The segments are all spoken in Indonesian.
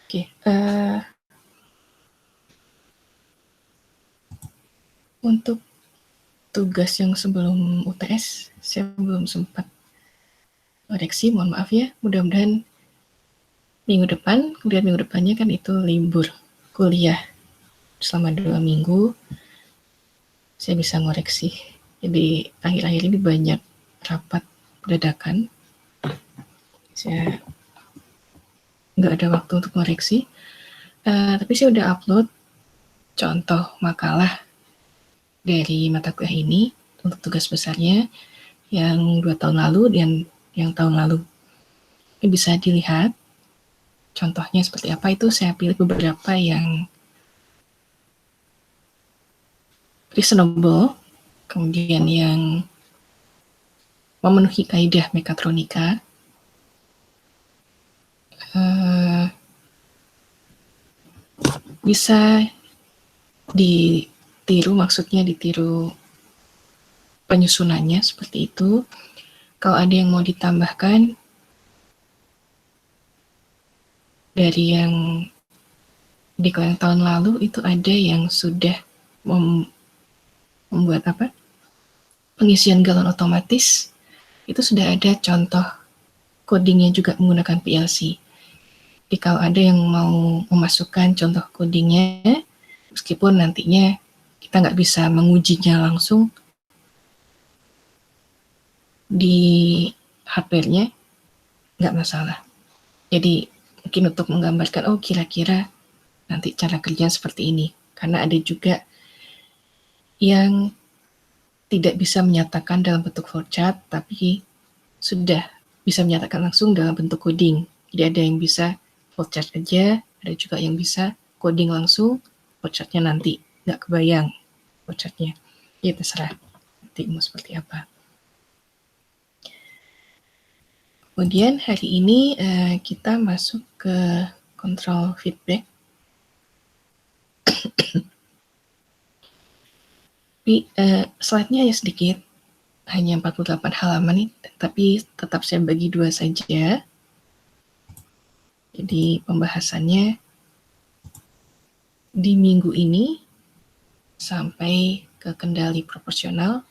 Oke, untuk tugas yang sebelum UTS, saya belum sempat koreksi, mohon maaf ya. Mudah-mudahan minggu depan, kemudian minggu depannya kan itu libur kuliah selama 2 minggu, saya bisa ngoreksi. Jadi akhir-akhir ini banyak rapat dadakan, saya nggak ada waktu untuk ngoreksi. Tapi saya udah upload contoh makalah dari mata kuliah ini untuk tugas besarnya yang 2 tahun lalu dan yang tahun lalu. Ini bisa dilihat contohnya seperti apa. Itu saya pilih beberapa yang reasonable, kemudian yang memenuhi kaidah mekatronika, bisa ditiru, maksudnya ditiru penyusunannya seperti itu. Kalau ada yang mau ditambahkan dari yang di tahun lalu, itu ada yang sudah membuat pengisian galon otomatis, itu sudah ada contoh codingnya juga menggunakan PLC. Jadi kalau ada yang mau memasukkan contoh codingnya, meskipun nantinya kita nggak bisa mengujinya langsung di hardware-nya, nggak masalah. Jadi mungkin untuk menggambarkan, oh kira-kira nanti cara kerja seperti ini. Karena ada juga yang tidak bisa menyatakan dalam bentuk flowchart, tapi sudah bisa menyatakan langsung dalam bentuk coding. Jadi ada yang bisa flowchart aja, ada juga yang bisa coding langsung, flowchartnya nanti nggak kebayang flowchartnya. Ya terserah nanti mau seperti apa. Kemudian hari ini kita masuk ke control feedback. Tapi slide-nya hanya sedikit, hanya 48 halaman nih, tapi tetap saya bagi 2 saja. Jadi pembahasannya di minggu ini sampai ke kendali proporsional,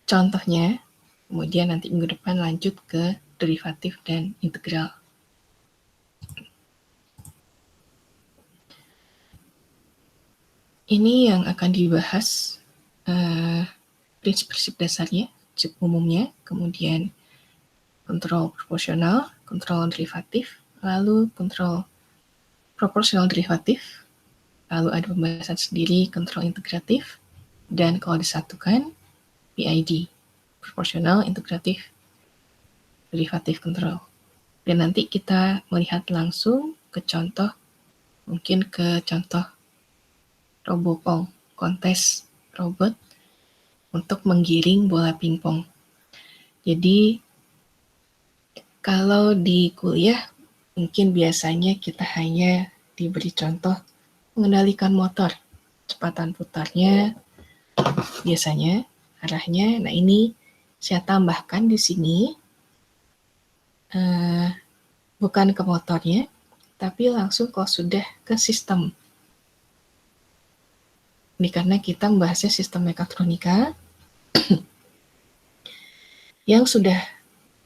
contohnya, kemudian nanti minggu depan lanjut ke derivatif dan integral. Ini yang akan dibahas prinsip-prinsip dasarnya, prinsip umumnya, kemudian kontrol proporsional, kontrol derivatif, lalu kontrol proporsional derivatif, lalu ada pembahasan sendiri kontrol integratif, dan kalau disatukan PID, proporsional, integratif, derivatif control. Dan nanti kita melihat langsung ke contoh, mungkin ke contoh robopong, kontes robot untuk menggiring bola pingpong. Jadi kalau di kuliah mungkin biasanya kita hanya diberi contoh mengendalikan motor, kecepatan putarnya, biasanya arahnya. Nah ini saya tambahkan di sini bukan ke motornya, tapi langsung kalau sudah ke sistem. Ini karena kita membahasnya sistem mekatronika yang sudah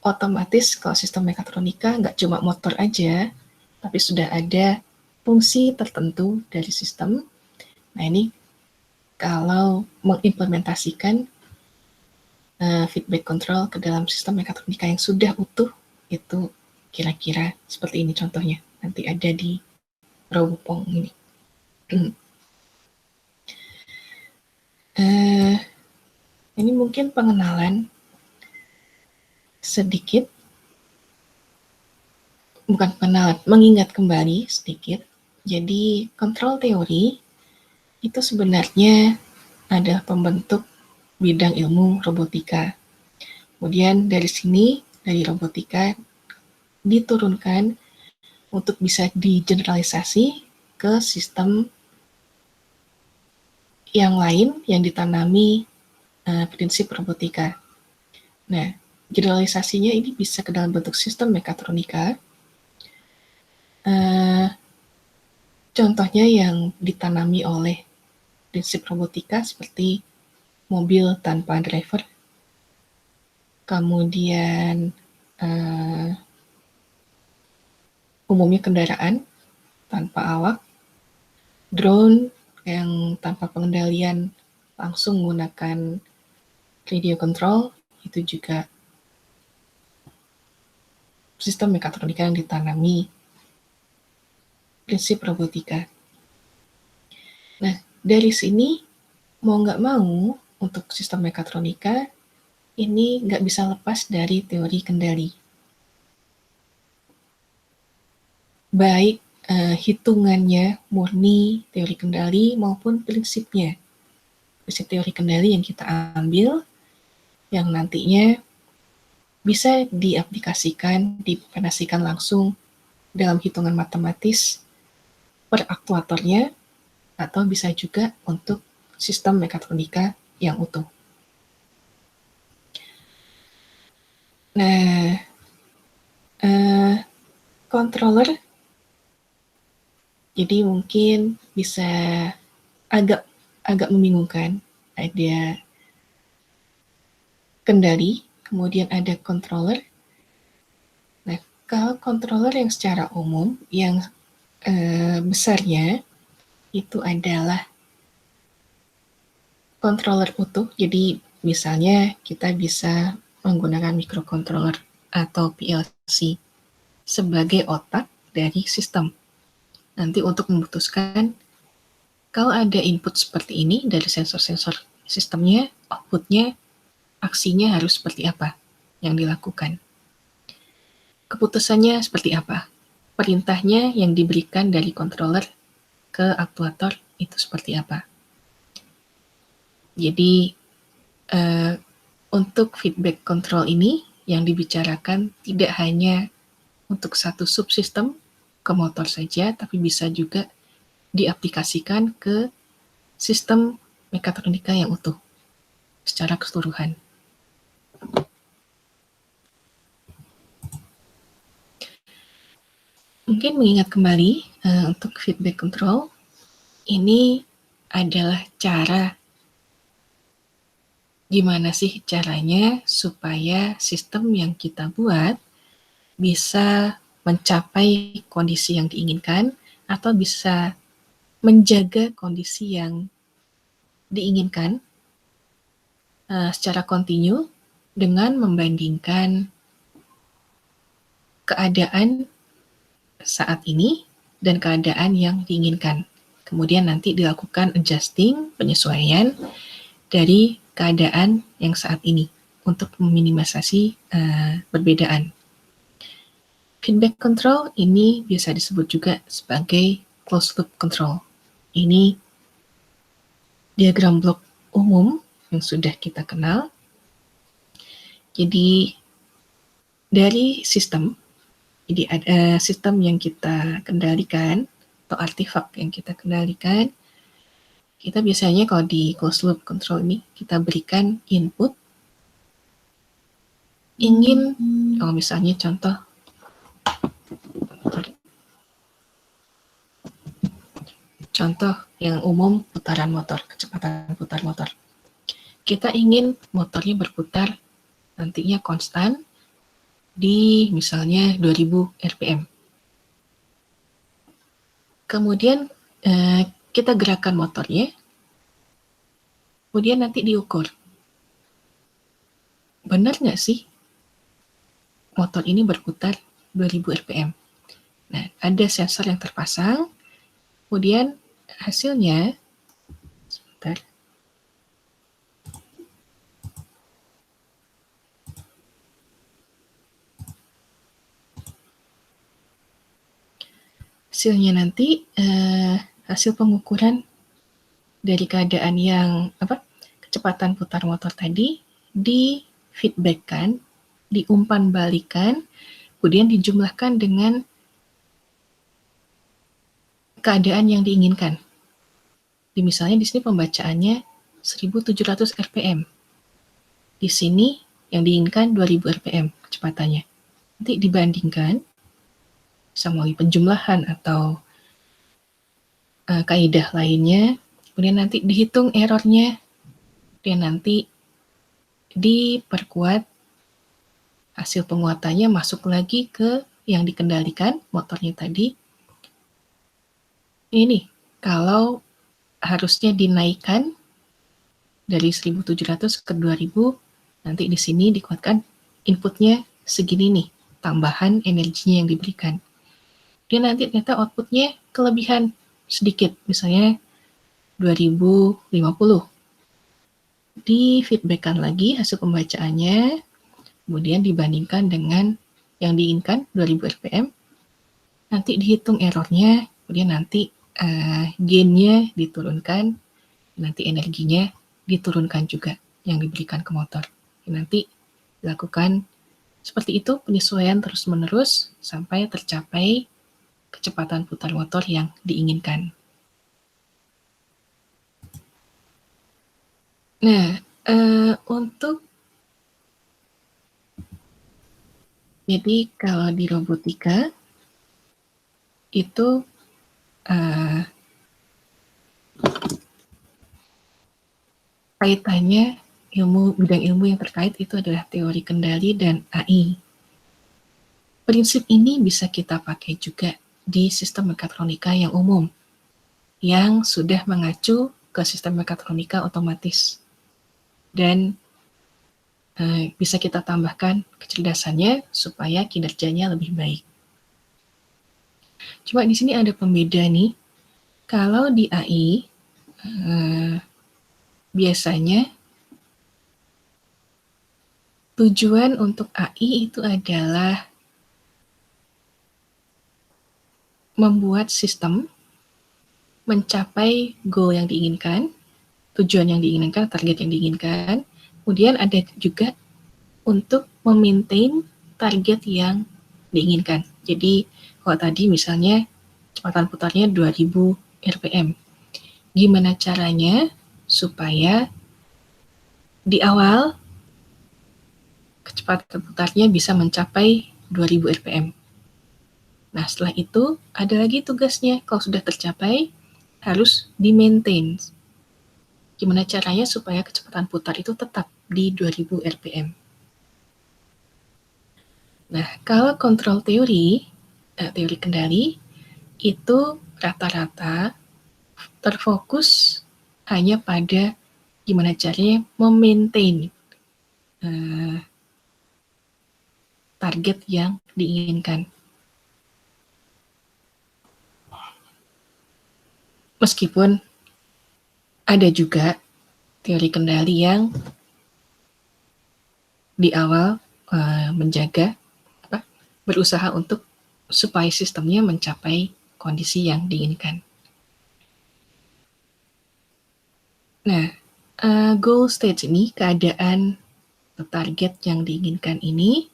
otomatis. Kalau sistem mekatronika nggak cuma motor aja, tapi sudah ada fungsi tertentu dari sistem. Nah ini kalau mengimplementasikan feedback control ke dalam sistem mekatronika yang sudah utuh, itu kira-kira seperti ini contohnya. Nanti ada di robopong ini. Ini mungkin pengenalan sedikit, bukan pengenalan, mengingat kembali sedikit. Jadi kontrol teori itu sebenarnya adalah pembentuk bidang ilmu robotika. Kemudian dari sini, dari robotika diturunkan untuk bisa digeneralisasi ke sistem yang lain yang ditanami prinsip robotika. Nah, generalisasinya ini bisa ke dalam bentuk sistem mekatronika, contohnya yang ditanami oleh prinsip robotika seperti mobil tanpa driver, kemudian umumnya kendaraan tanpa awak, drone yang tanpa pengendalian langsung menggunakan radio control, itu juga sistem mekatronika yang ditanami prinsip robotika. Nah, dari sini mau nggak mau untuk sistem mekatronika ini nggak bisa lepas dari teori kendali. Baik hitungannya murni teori kendali maupun prinsipnya. Prinsip teori kendali yang kita ambil yang nantinya bisa diaplikasikan, diimplementasikan langsung dalam hitungan matematis per aktuatornya, atau bisa juga untuk sistem mekatronika yang utuh. Nah, controller jadi mungkin bisa agak membingungkan. Ada kendali, kemudian ada controller. Nah, kalau controller yang secara umum, yang besarnya itu adalah controller utuh. Jadi misalnya kita bisa menggunakan microcontroller atau PLC sebagai otak dari sistem. Nanti untuk memutuskan kalau ada input seperti ini dari sensor-sensor sistemnya, outputnya, aksinya harus seperti apa yang dilakukan. Keputusannya seperti apa? Perintahnya yang diberikan dari controller ke aktuator itu seperti apa? Jadi untuk feedback control ini yang dibicarakan tidak hanya untuk satu subsistem ke motor saja, tapi bisa juga diaplikasikan ke sistem mekatronika yang utuh secara keseluruhan. Mungkin mengingat kembali untuk feedback control, ini adalah cara gimana sih caranya supaya sistem yang kita buat bisa mencapai kondisi yang diinginkan atau bisa menjaga kondisi yang diinginkan secara kontinu dengan membandingkan keadaan saat ini dan keadaan yang diinginkan. Kemudian nanti dilakukan adjusting, penyesuaian dari keadaan yang saat ini untuk meminimalisasi perbedaan. Feedback control ini bisa disebut juga sebagai closed loop control. Ini diagram blok umum yang sudah kita kenal. Jadi dari sistem, jadi ada sistem yang kita kendalikan atau artefak yang kita kendalikan. Kita biasanya kalau di closed loop control ini kita berikan input ingin, kalau misalnya contoh yang umum putaran motor, kecepatan putar motor. Kita ingin motornya berputar nantinya konstan di misalnya 2000 rpm. Kemudian kita gerakan motornya, kemudian nanti diukur. Benar nggak sih motor ini berputar 2000 rpm? Nah, ada sensor yang terpasang, kemudian hasilnya, sebentar. Hasilnya nanti hasil pengukuran dari keadaan yang kecepatan putar motor tadi di feedbackkan, diumpan balikan, kemudian dijumlahkan dengan keadaan yang diinginkan. Misalnya di sini pembacaannya 1700 rpm. Di sini yang diinginkan 2000 rpm kecepatannya. Nanti dibandingkan bisa melalui penjumlahan atau kaidah lainnya, kemudian nanti dihitung errornya, dan nanti diperkuat hasil penguatannya masuk lagi ke yang dikendalikan motornya tadi. Ini kalau harusnya dinaikkan dari 1.700 ke 2.000, nanti di sini dikuatkan inputnya segini nih, tambahan energinya yang diberikan. Dia nanti ternyata outputnya kelebihan sedikit, misalnya 2050. Di feedbackkan lagi hasil pembacaannya, kemudian dibandingkan dengan yang diinginkan 2000 rpm, nanti dihitung errornya, kemudian nanti gainnya diturunkan, nanti energinya diturunkan juga yang diberikan ke motor. Nanti dilakukan seperti itu penyesuaian terus-menerus sampai tercapai kecepatan putar motor yang diinginkan. Nah, untuk jadi kalau di robotika itu kaitannya bidang ilmu yang terkait itu adalah teori kendali dan AI. Prinsip ini bisa kita pakai juga di sistem mekatronika yang umum, yang sudah mengacu ke sistem mekatronika otomatis. Dan bisa kita tambahkan kecerdasannya supaya kinerjanya lebih baik. Cuma di sini ada pembeda nih. Kalau di AI, biasanya tujuan untuk AI itu adalah membuat sistem mencapai goal yang diinginkan, tujuan yang diinginkan, target yang diinginkan. Kemudian ada juga untuk memaintain target yang diinginkan. Jadi kalau tadi misalnya kecepatan putarnya 2000 rpm. Gimana caranya supaya di awal kecepatan putarnya bisa mencapai 2000 rpm. Nah, setelah itu ada lagi tugasnya. Kalau sudah tercapai, harus di-maintain. Gimana caranya supaya kecepatan putar itu tetap di 2000 rpm. Nah, kalau kontrol teori kendali, itu rata-rata terfokus hanya pada gimana caranya memaintain target yang diinginkan. Meskipun ada juga teori kendali yang di awal menjaga, berusaha untuk supaya sistemnya mencapai kondisi yang diinginkan. Nah, goal state ini, keadaan atau target yang diinginkan ini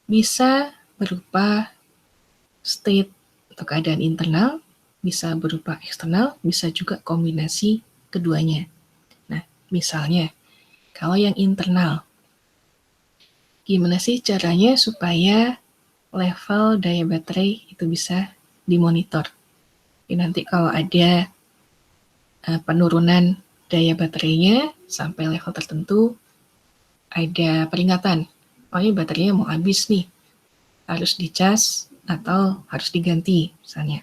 bisa berupa state atau keadaan internal, bisa berupa eksternal, bisa juga kombinasi keduanya. Nah, misalnya, kalau yang internal, gimana sih caranya supaya level daya baterai itu bisa dimonitor? Jadi nanti kalau ada penurunan daya baterainya sampai level tertentu, ada peringatan, oh ini baterainya mau habis nih, harus dicas atau harus diganti misalnya.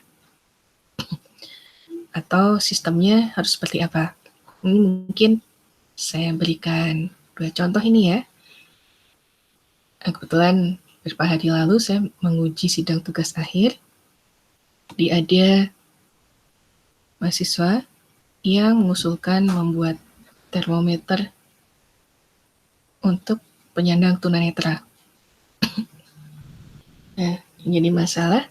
Atau sistemnya harus seperti apa? Ini mungkin saya berikan 2 contoh ini ya. Kebetulan beberapa hari lalu saya menguji sidang tugas akhir. Ada mahasiswa yang mengusulkan membuat termometer untuk penyandang tunanetra. Nah, yang jadi masalah,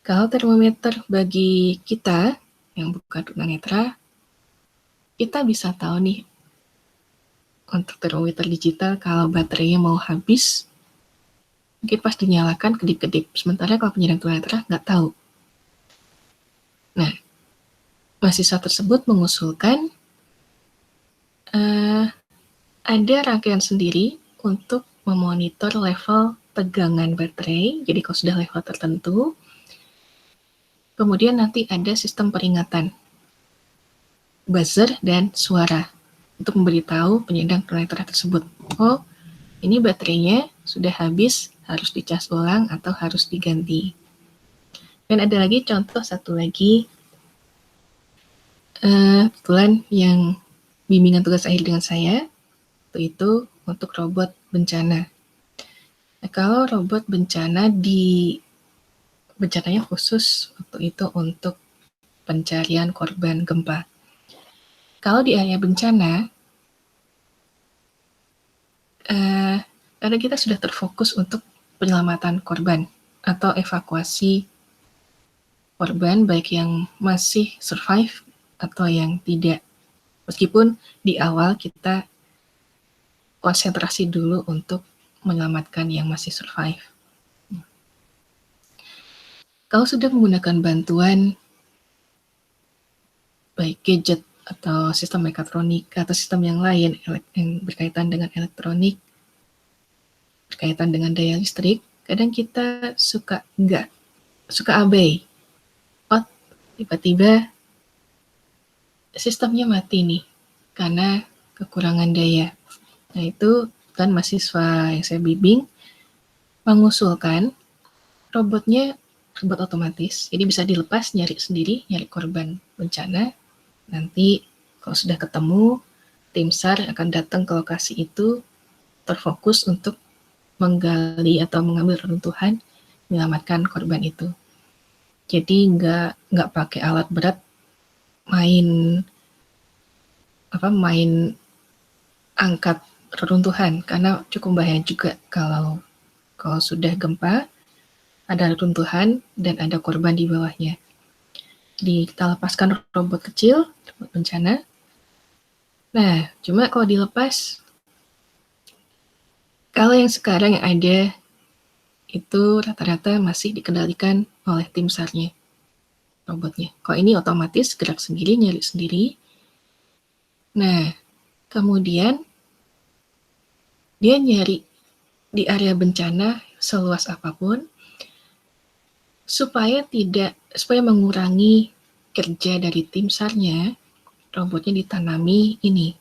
kalau termometer bagi kita yang bukan tunanetra, kita bisa tahu nih untuk termometer digital kalau baterainya mau habis, mungkin pas dinyalakan kedip-kedip. Sementara kalau penyandang tunanetra nggak tahu. Nah, mahasiswa tersebut mengusulkan ada rangkaian sendiri untuk memonitor level tegangan baterai. Jadi kalau sudah level tertentu, Kemudian nanti ada sistem peringatan, buzzer dan suara untuk memberitahu penyandang tunanetra tersebut, oh ini baterainya sudah habis, harus dicas ulang atau harus diganti. Dan ada lagi contoh satu lagi, kebetulan yang bimbingan tugas akhir dengan saya, itu untuk robot bencana. Nah, kalau robot bencana bencananya khusus waktu itu untuk pencarian korban gempa. Kalau di area bencana, karena kita sudah terfokus untuk penyelamatan korban atau evakuasi korban, baik yang masih survive atau yang tidak. Meskipun di awal kita konsentrasi dulu untuk menyelamatkan yang masih survive. Kalau sudah menggunakan bantuan baik gadget atau sistem mekatronik atau sistem yang lain yang berkaitan dengan elektronik, berkaitan dengan daya listrik, kadang kita suka abai. Oh, tiba-tiba sistemnya mati nih karena kekurangan daya. Nah, itu kan mahasiswa yang saya bimbing mengusulkan robot otomatis, jadi bisa dilepas, nyari sendiri, nyari korban bencana. Nanti kalau sudah ketemu, tim SAR akan datang ke lokasi itu, terfokus untuk menggali atau mengambil reruntuhan, menyelamatkan korban itu. Jadi nggak pakai alat berat, main angkat reruntuhan, karena cukup bahaya juga kalau sudah gempa, ada reruntuhan dan ada korban di bawahnya. Jadi kita lepaskan robot kecil, robot bencana. Nah, cuma kalau dilepas, kalau yang sekarang yang ada itu rata-rata masih dikendalikan oleh tim SAR-nya, robotnya. Kalau ini otomatis gerak sendiri, nyari sendiri. Nah, kemudian dia nyari di area bencana seluas apapun supaya mengurangi kerja dari tim SAR-nya, robotnya ditanami ini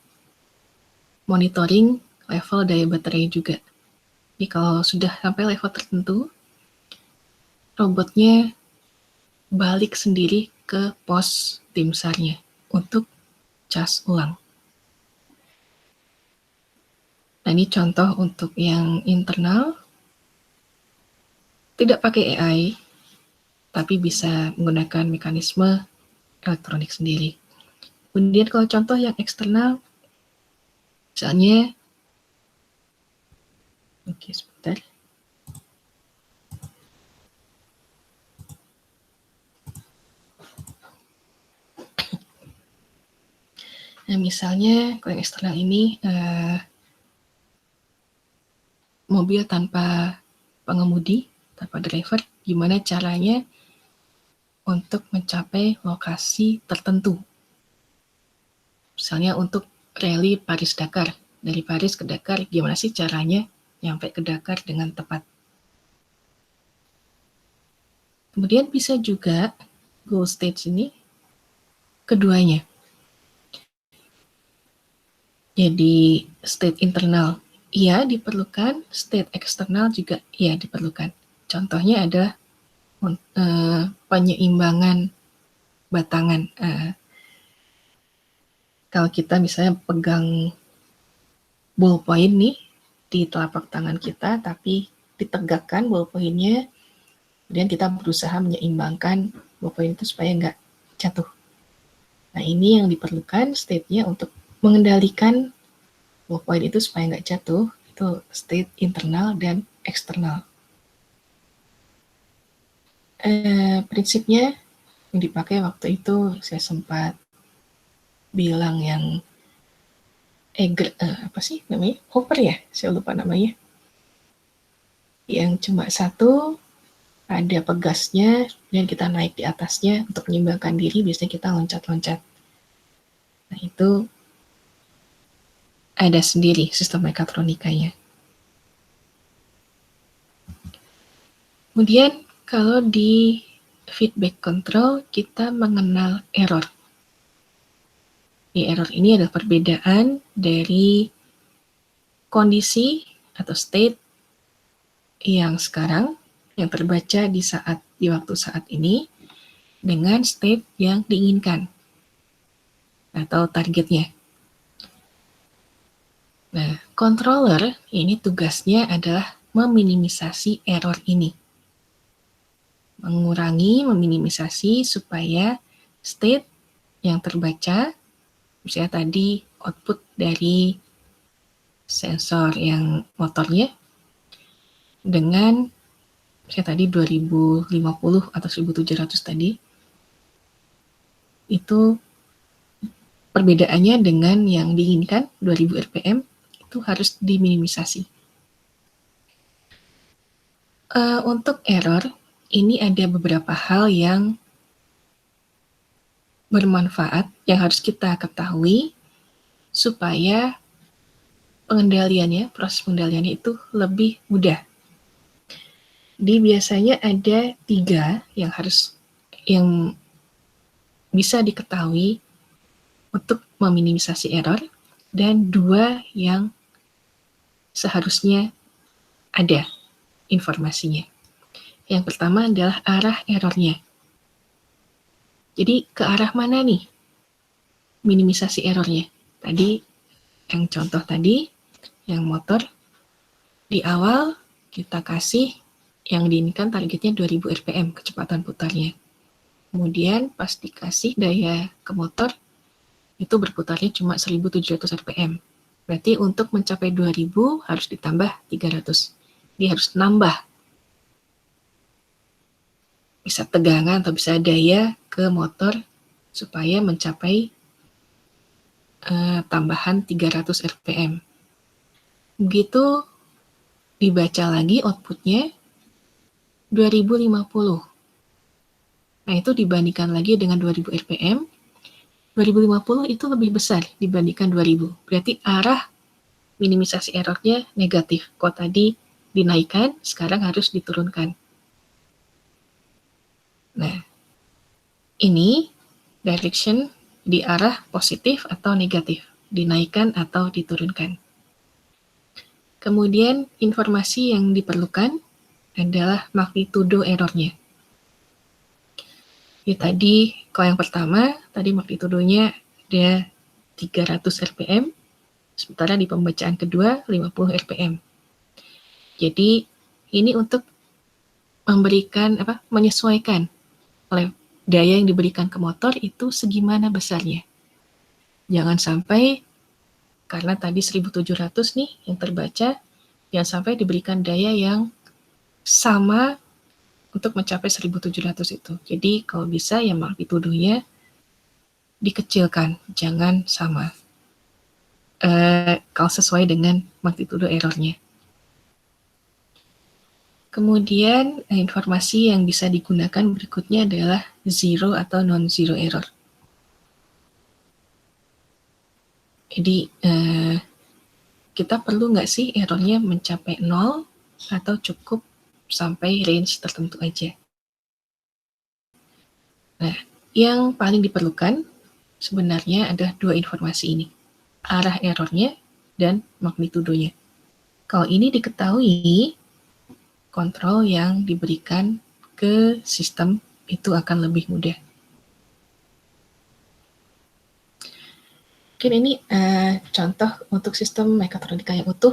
monitoring level daya baterai juga. Jadi kalau sudah sampai level tertentu, robotnya balik sendiri ke pos tim SAR-nya untuk cas ulang. Nah, ini contoh untuk yang internal, tidak pakai AI, tapi bisa menggunakan mekanisme elektronik sendiri. Kemudian kalau contoh yang eksternal, misalnya, oke sebentar. Nah, misalnya kalau yang eksternal ini mobil tanpa pengemudi, tanpa driver, gimana caranya untuk mencapai lokasi tertentu. Misalnya untuk rally Paris-Dakar. Dari Paris ke Dakar, gimana sih caranya nyampe ke Dakar dengan tepat. Kemudian bisa juga goal stage ini keduanya. Jadi state internal iya diperlukan, state eksternal juga iya diperlukan. Contohnya adalah penyeimbangan batangan. Kalau kita misalnya pegang ballpoint nih di telapak tangan kita, tapi ditegakkan ballpointnya, kemudian kita berusaha menyeimbangkan ballpoint itu supaya nggak jatuh. Nah, ini yang diperlukan state-nya untuk mengendalikan ballpoint itu supaya nggak jatuh, itu state internal dan eksternal. Prinsipnya yang dipakai waktu itu saya sempat bilang yang Hopper ya, saya lupa namanya. Yang cuma satu, ada pegasnya, dan kita naik di atasnya untuk menyimbangkan diri, biasanya kita loncat-loncat. Nah, itu ada sendiri sistem mekatronikanya. Kemudian kalau di feedback control kita mengenal error. Error ini adalah perbedaan dari kondisi atau state yang sekarang, yang terbaca di waktu saat ini, dengan state yang diinginkan atau targetnya. Nah, controller ini tugasnya adalah meminimisasi error ini. Mengurangi, meminimisasi supaya state yang terbaca, misalnya tadi output dari sensor yang motornya, dengan misalnya tadi 2050 atau 1700 tadi, itu perbedaannya dengan yang diinginkan 2000 rpm itu harus diminimisasi. Untuk error, ini ada beberapa hal yang bermanfaat yang harus kita ketahui supaya proses pengendaliannya itu lebih mudah. Biasanya ada 3 yang bisa diketahui untuk meminimisasi error, dan 2 yang seharusnya ada informasinya. Yang pertama adalah arah errornya. Jadi ke arah mana nih minimisasi errornya? Tadi yang contoh tadi, yang motor, di awal kita kasih yang diinginkan targetnya 2000 rpm kecepatan putarnya. Kemudian pas dikasih daya ke motor, itu berputarnya cuma 1700 rpm. Berarti untuk mencapai 2000 harus ditambah 300. Dia harus nambah bisa tegangan atau bisa daya ke motor supaya mencapai tambahan 300 rpm. Begitu dibaca lagi outputnya 2050. Nah, itu dibandingkan lagi dengan 2000 rpm, 2050 itu lebih besar dibandingkan 2000. Berarti arah minimisasi errornya negatif. Kok tadi dinaikkan, sekarang harus diturunkan. Nah, ini direction di arah positif atau negatif, dinaikkan atau diturunkan. Kemudian informasi yang diperlukan adalah magnitudo errornya. Tadi, kalau yang pertama, tadi magnitudonya ada 300 rpm, sementara di pembacaan kedua 50 rpm. Jadi, ini untuk menyesuaikan oleh daya yang diberikan ke motor itu segimana besarnya. Jangan sampai, karena tadi 1700 nih yang terbaca, jangan sampai diberikan daya yang sama untuk mencapai 1700 itu. Jadi kalau bisa ya magnitudonya dikecilkan, jangan sama. Kalau sesuai dengan magnitudo errornya. Kemudian informasi yang bisa digunakan berikutnya adalah zero atau non-zero error. Jadi kita perlu nggak sih errornya mencapai 0 atau cukup sampai range tertentu aja. Nah, yang paling diperlukan sebenarnya ada 2 informasi ini, arah errornya dan magnitudonya. Kalau ini diketahui, kontrol yang diberikan ke sistem itu akan lebih mudah. Mungkin ini contoh untuk sistem mekatronika yang utuh,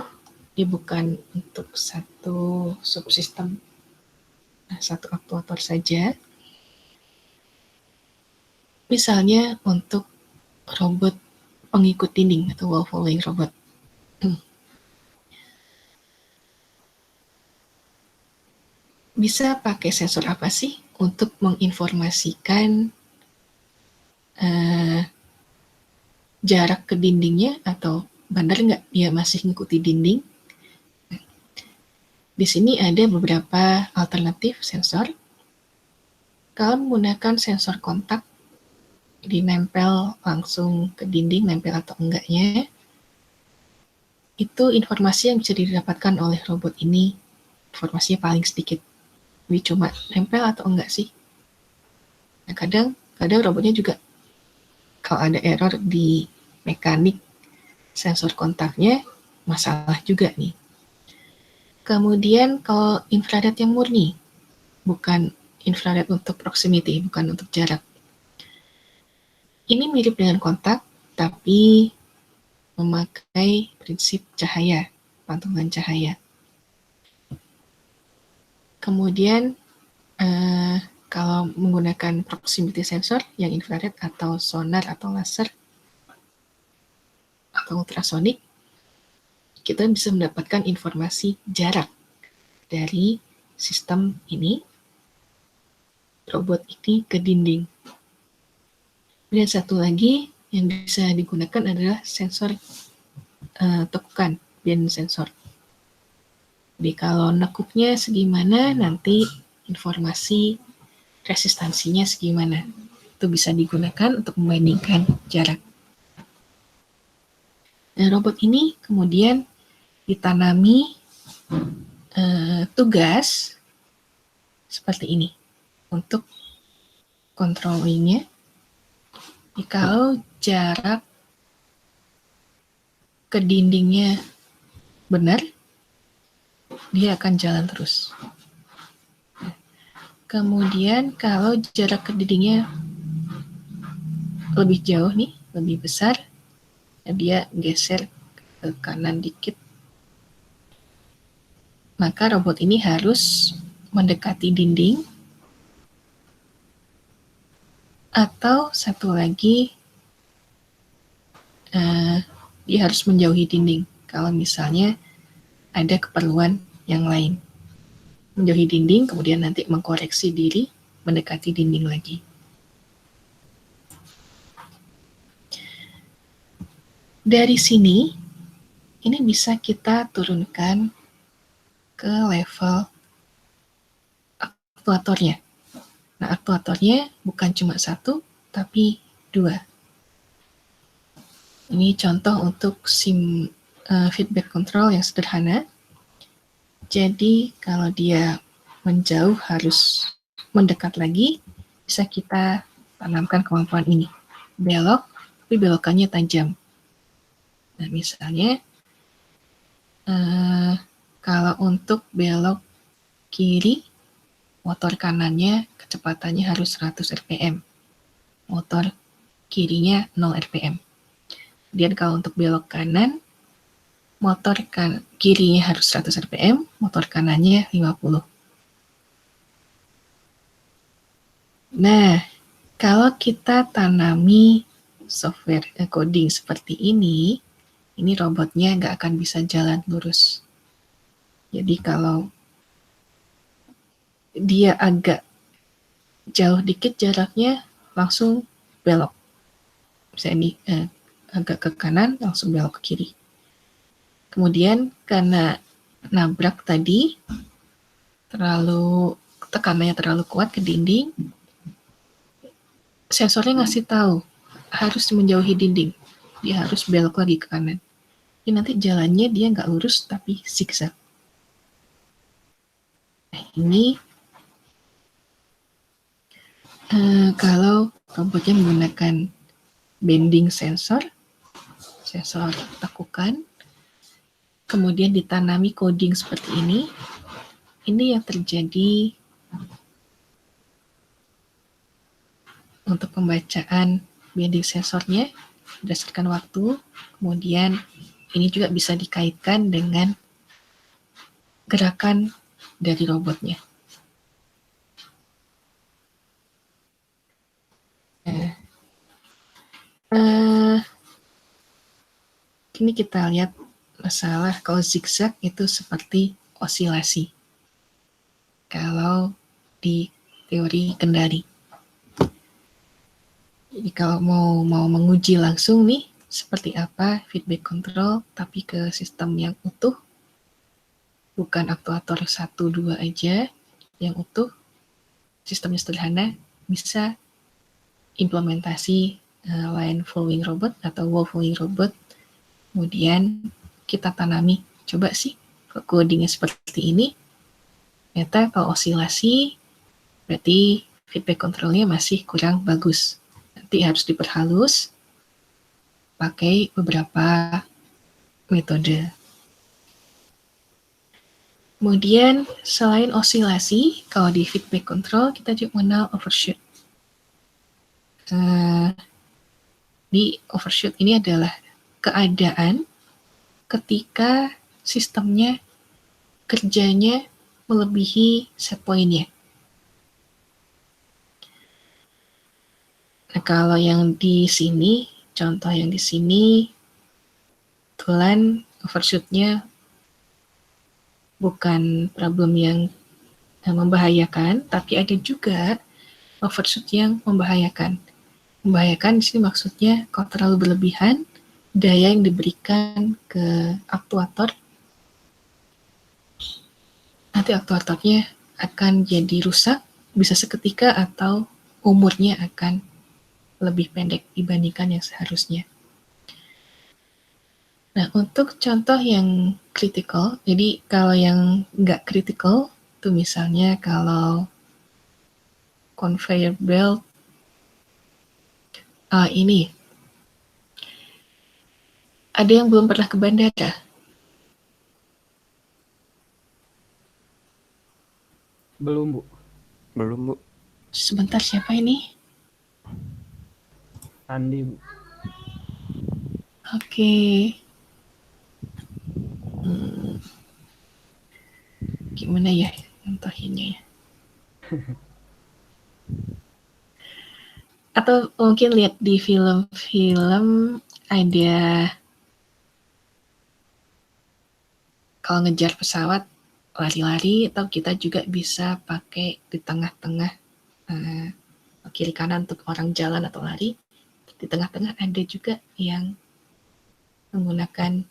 dia bukan untuk satu subsistem, satu aktuator saja. Misalnya untuk robot pengikut dinding atau wall following robot. Bisa pakai sensor apa sih untuk menginformasikan jarak ke dindingnya atau benar nggak dia masih ngikuti dinding? Di sini ada beberapa alternatif sensor. Kalau menggunakan sensor kontak, dinempel langsung ke dinding, nempel atau enggaknya, itu informasi yang bisa didapatkan oleh robot ini, informasinya paling sedikit. Jadi cuma nempel atau enggak sih? Nah, kadang robotnya juga kalau ada error di mekanik sensor kontaknya, masalah juga nih. Kemudian kalau infrared yang murni, bukan infrared untuk proximity, bukan untuk jarak. Ini mirip dengan kontak, tapi memakai prinsip cahaya, pantulan cahaya. Kemudian kalau menggunakan proximity sensor yang infrared atau sonar atau laser atau ultrasonik, kita bisa mendapatkan informasi jarak dari sistem ini, robot ini ke dinding. Dan satu lagi yang bisa digunakan adalah sensor tekukan, band sensor. Jadi kalau nekuknya segimana, nanti informasi resistansinya segimana. Itu bisa digunakan untuk membandingkan jarak. Dan robot ini kemudian ditanami tugas seperti ini untuk controllingnya. Kalau jarak ke dindingnya benar, dia akan jalan terus. Kemudian kalau jarak ke dindingnya lebih jauh nih, lebih besar, dia geser ke kanan dikit, maka robot ini harus mendekati dinding, atau satu lagi dia harus menjauhi dinding kalau misalnya ada keperluan yang lain. Menjauhi dinding, kemudian nanti mengkoreksi diri, mendekati dinding lagi. Dari sini, ini bisa kita turunkan ke level aktuatornya. Nah, aktuatornya bukan cuma satu, tapi 2. Ini contoh untuk SIM feedback control yang sederhana. Jadi, kalau dia menjauh harus mendekat lagi, bisa kita tanamkan kemampuan ini. Belok, tapi belokannya tajam. Nah, misalnya, kalau untuk belok kiri, motor kanannya kecepatannya harus 100 rpm. Motor kirinya 0 rpm. Kemudian kalau untuk belok kanan, motor kirinya harus 100 rpm, motor kanannya 50. Nah, kalau kita tanami software coding seperti ini robotnya nggak akan bisa jalan lurus. Jadi kalau dia agak jauh dikit jaraknya, langsung belok. Misalnya agak ke kanan, langsung belok ke kiri. Kemudian karena nabrak tadi, tekanannya terlalu kuat ke dinding, sensornya ngasih tahu harus menjauhi dinding. Dia harus belok lagi ke kanan. Jadi nanti jalannya dia nggak lurus, tapi zigzag. Nah, ini kalau robotnya menggunakan bending sensor tekukan, kemudian ditanami coding seperti ini yang terjadi untuk pembacaan bending sensornya berdasarkan waktu. Kemudian ini juga bisa dikaitkan dengan gerakan dari robotnya. Ini kita lihat masalah kalau zigzag itu seperti osilasi. Kalau di teori kendali. Jadi kalau mau menguji langsung nih seperti apa feedback control tapi ke sistem yang utuh, bukan aktuator 1-2 aja, yang utuh, sistemnya sederhana, bisa implementasi line following robot atau wall following robot. Kemudian kita tanami, coba sih codingnya seperti ini, ternyata kalau osilasi berarti feedback controlnya masih kurang bagus. Nanti harus diperhalus pakai beberapa metode. Kemudian selain osilasi, kalau di feedback control kita juga mengenal overshoot. Di overshoot ini adalah keadaan ketika sistemnya kerjanya melebihi set point-nya. Nah, kalau yang di sini, contoh yang di sini, kebetulan overshoot-nya bukan problem yang membahayakan, tapi ada juga overshoot yang membahayakan. Membahayakan di sini maksudnya kalau terlalu berlebihan, daya yang diberikan ke aktuator, nanti aktuatornya akan jadi rusak, bisa seketika atau umurnya akan lebih pendek dibandingkan yang seharusnya. Nah, untuk contoh yang kritikal, jadi kalau yang nggak kritikal, itu misalnya kalau conveyor belt, ini, ada yang belum pernah ke bandara? Belum, Bu. Belum, Bu. Sebentar, siapa ini? Andi, Bu. Oke. Gimana ya contohinnya ya? Atau mungkin lihat di film-film ada kalau ngejar pesawat lari-lari, atau kita juga bisa pakai di tengah-tengah kiri kanan untuk orang jalan atau lari. Di tengah-tengah ada juga yang menggunakan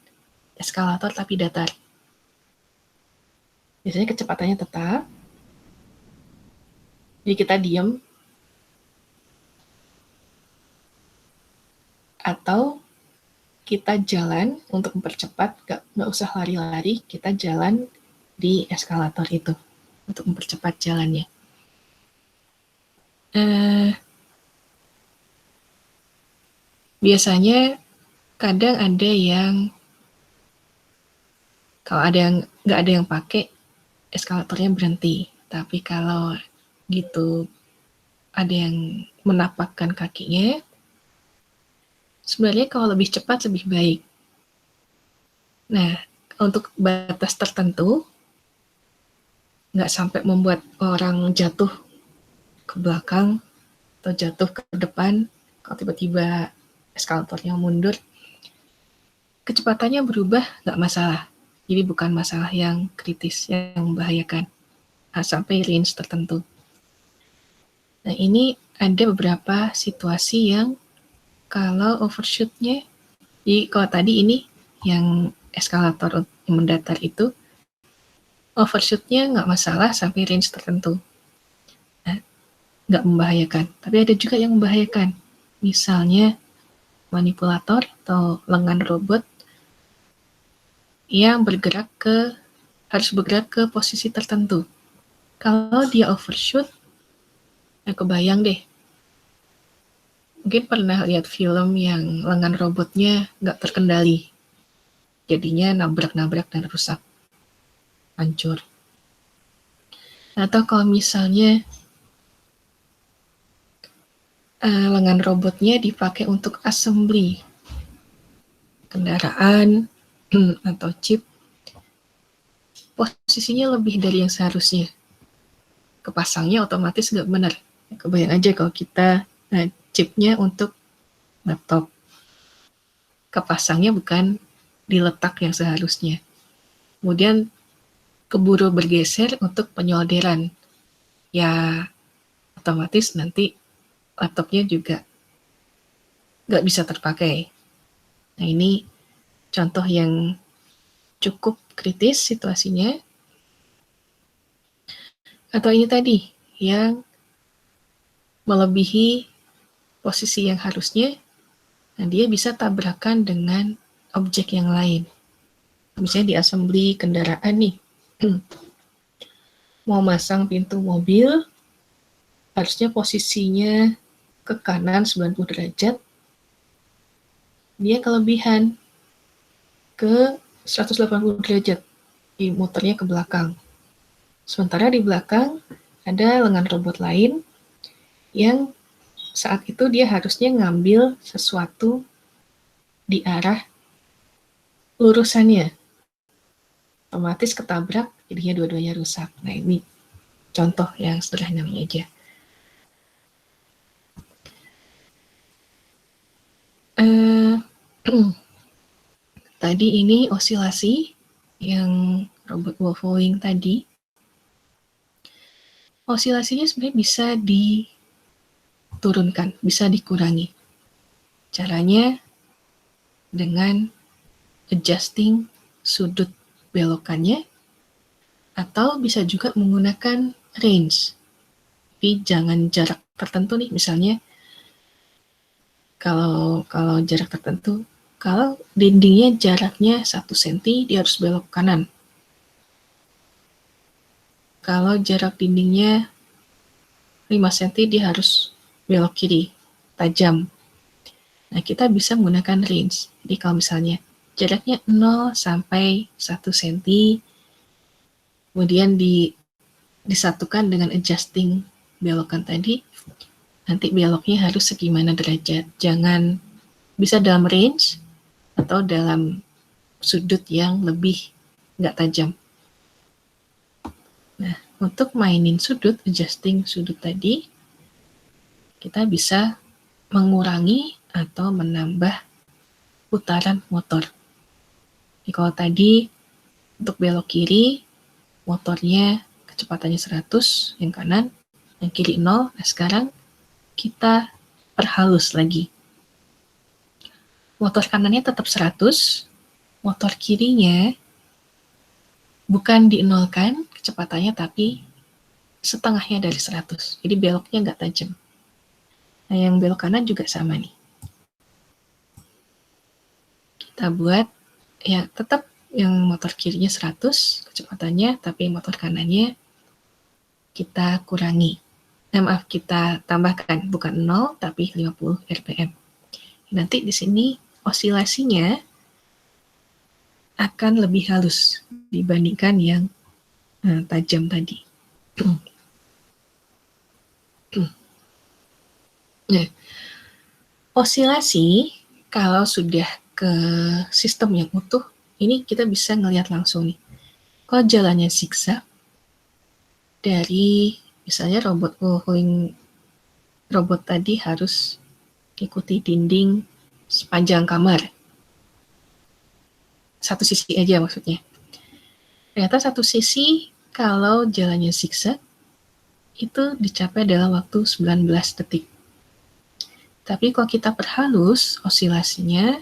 eskalator tapi datar. Biasanya kecepatannya tetap, jadi kita diam, atau kita jalan untuk mempercepat, nggak usah lari-lari, kita jalan di eskalator itu untuk mempercepat jalannya. Biasanya kadang ada yang kalau ada yang nggak ada yang pakai, eskalatornya berhenti. Tapi kalau gitu ada yang menapakkan kakinya, sebenarnya kalau lebih cepat lebih baik. Nah, untuk batas tertentu, nggak sampai membuat orang jatuh ke belakang atau jatuh ke depan, kalau tiba-tiba eskalatornya mundur, kecepatannya berubah nggak masalah. Jadi bukan masalah yang kritis, yang membahayakan sampai range tertentu. Nah, ini ada beberapa situasi yang kalau overshoot-nya, jadi kalau tadi ini yang eskalator yang mendatar itu, overshoot-nya nggak masalah sampai range tertentu. Nah, nggak membahayakan. Tapi ada juga yang membahayakan. Misalnya manipulator atau lengan robot yang harus bergerak ke posisi tertentu. Kalau dia overshoot, kebayang deh. Mungkin pernah lihat film yang lengan robotnya nggak terkendali. Jadinya nabrak-nabrak dan rusak. Hancur. Atau kalau misalnya lengan robotnya dipakai untuk assembly kendaraan atau chip, posisinya lebih dari yang seharusnya. Kepasangnya otomatis nggak benar. Kebayang aja kalau kita chipnya untuk laptop, kepasangnya bukan diletak yang seharusnya. Kemudian keburu bergeser untuk penyolderan. Ya otomatis nanti laptopnya juga nggak bisa terpakai. Nah, ini contoh yang cukup kritis situasinya. Atau ini tadi, yang melebihi posisi yang harusnya, nah dia bisa tabrakan dengan objek yang lain. Misalnya di assembly kendaraan nih, mau masang pintu mobil, harusnya posisinya ke kanan 90 derajat, dia kelebihan ke 180 derajat, muternya ke belakang. Sementara di belakang ada lengan robot lain yang saat itu dia harusnya ngambil sesuatu di arah lurusannya. Otomatis ketabrak, jadinya dua-duanya rusak. Nah, ini contoh yang sederhananya aja. Tadi ini osilasi yang robot Wolfowing tadi. Osilasinya sebenarnya bisa diturunkan, bisa dikurangi. Caranya dengan adjusting sudut belokannya, atau bisa juga menggunakan range. Tapi jangan jarak tertentu nih, misalnya kalau jarak tertentu, kalau dindingnya jaraknya 1 cm, dia harus belok kanan. Kalau jarak dindingnya 5 cm, dia harus belok kiri, tajam. Nah, kita bisa menggunakan range. Jadi kalau misalnya jaraknya 0 sampai 1 cm, kemudian disatukan dengan adjusting belokan tadi, nanti beloknya harus segimana derajat. Jangan, bisa dalam range atau dalam sudut yang lebih nggak tajam. Nah, untuk mainin sudut, adjusting sudut tadi, kita bisa mengurangi atau menambah putaran motor. Jadi kalau tadi untuk belok kiri, motornya kecepatannya 100, yang kanan, yang kiri 0. Nah, sekarang kita perhalus lagi. Motor kanannya tetap 100, motor kirinya bukan di-nolkan kecepatannya, tapi setengahnya dari 100. Jadi beloknya nggak tajam. Nah, yang belok kanan juga sama nih. Kita buat, ya tetap yang motor kirinya 100 kecepatannya, tapi motor kanannya kita kurangi. Maaf, kita tambahkan, bukan 0, tapi 50 rpm. Nanti di sini osilasinya akan lebih halus dibandingkan yang tajam tadi. Nah, osilasi kalau sudah ke sistem yang utuh, ini kita bisa ngelihat langsung nih. Kalau jalannya zigzag, dari misalnya robot Wolfowing, robot tadi harus ikuti dinding sepanjang kamar. Satu sisi aja maksudnya. Ternyata satu sisi kalau jalannya zigzag, itu dicapai dalam waktu 19 detik. Tapi kalau kita perhalus osilasinya,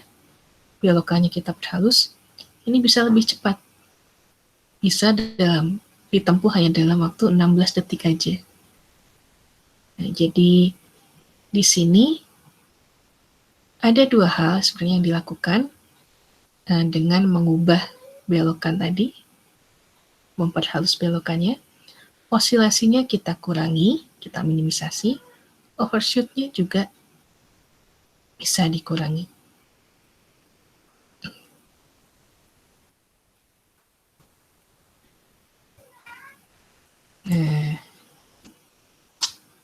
belokannya kita perhalus, ini bisa lebih cepat. Bisa ditempuh hanya dalam waktu 16 detik aja. Nah, jadi di sini ada dua hal sebenarnya yang dilakukan dengan mengubah belokan tadi, memperhalus belokannya. Osilasinya kita kurangi, kita minimisasi, overshoot-nya juga bisa dikurangi. Nah,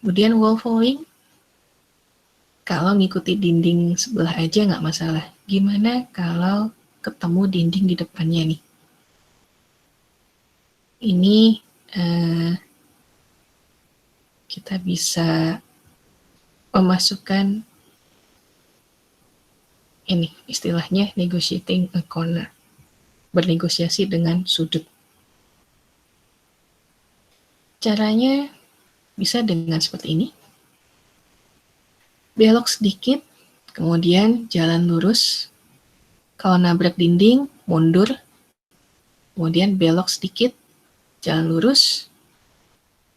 kemudian Wolfowing, kalau ngikuti dinding sebelah aja nggak masalah. Gimana kalau ketemu dinding di depannya nih? Ini kita bisa memasukkan ini, istilahnya negotiating a corner, bernegosiasi dengan sudut. Caranya bisa dengan seperti ini. Belok sedikit, kemudian jalan lurus. Kalau nabrak dinding, mundur. Kemudian belok sedikit, jalan lurus.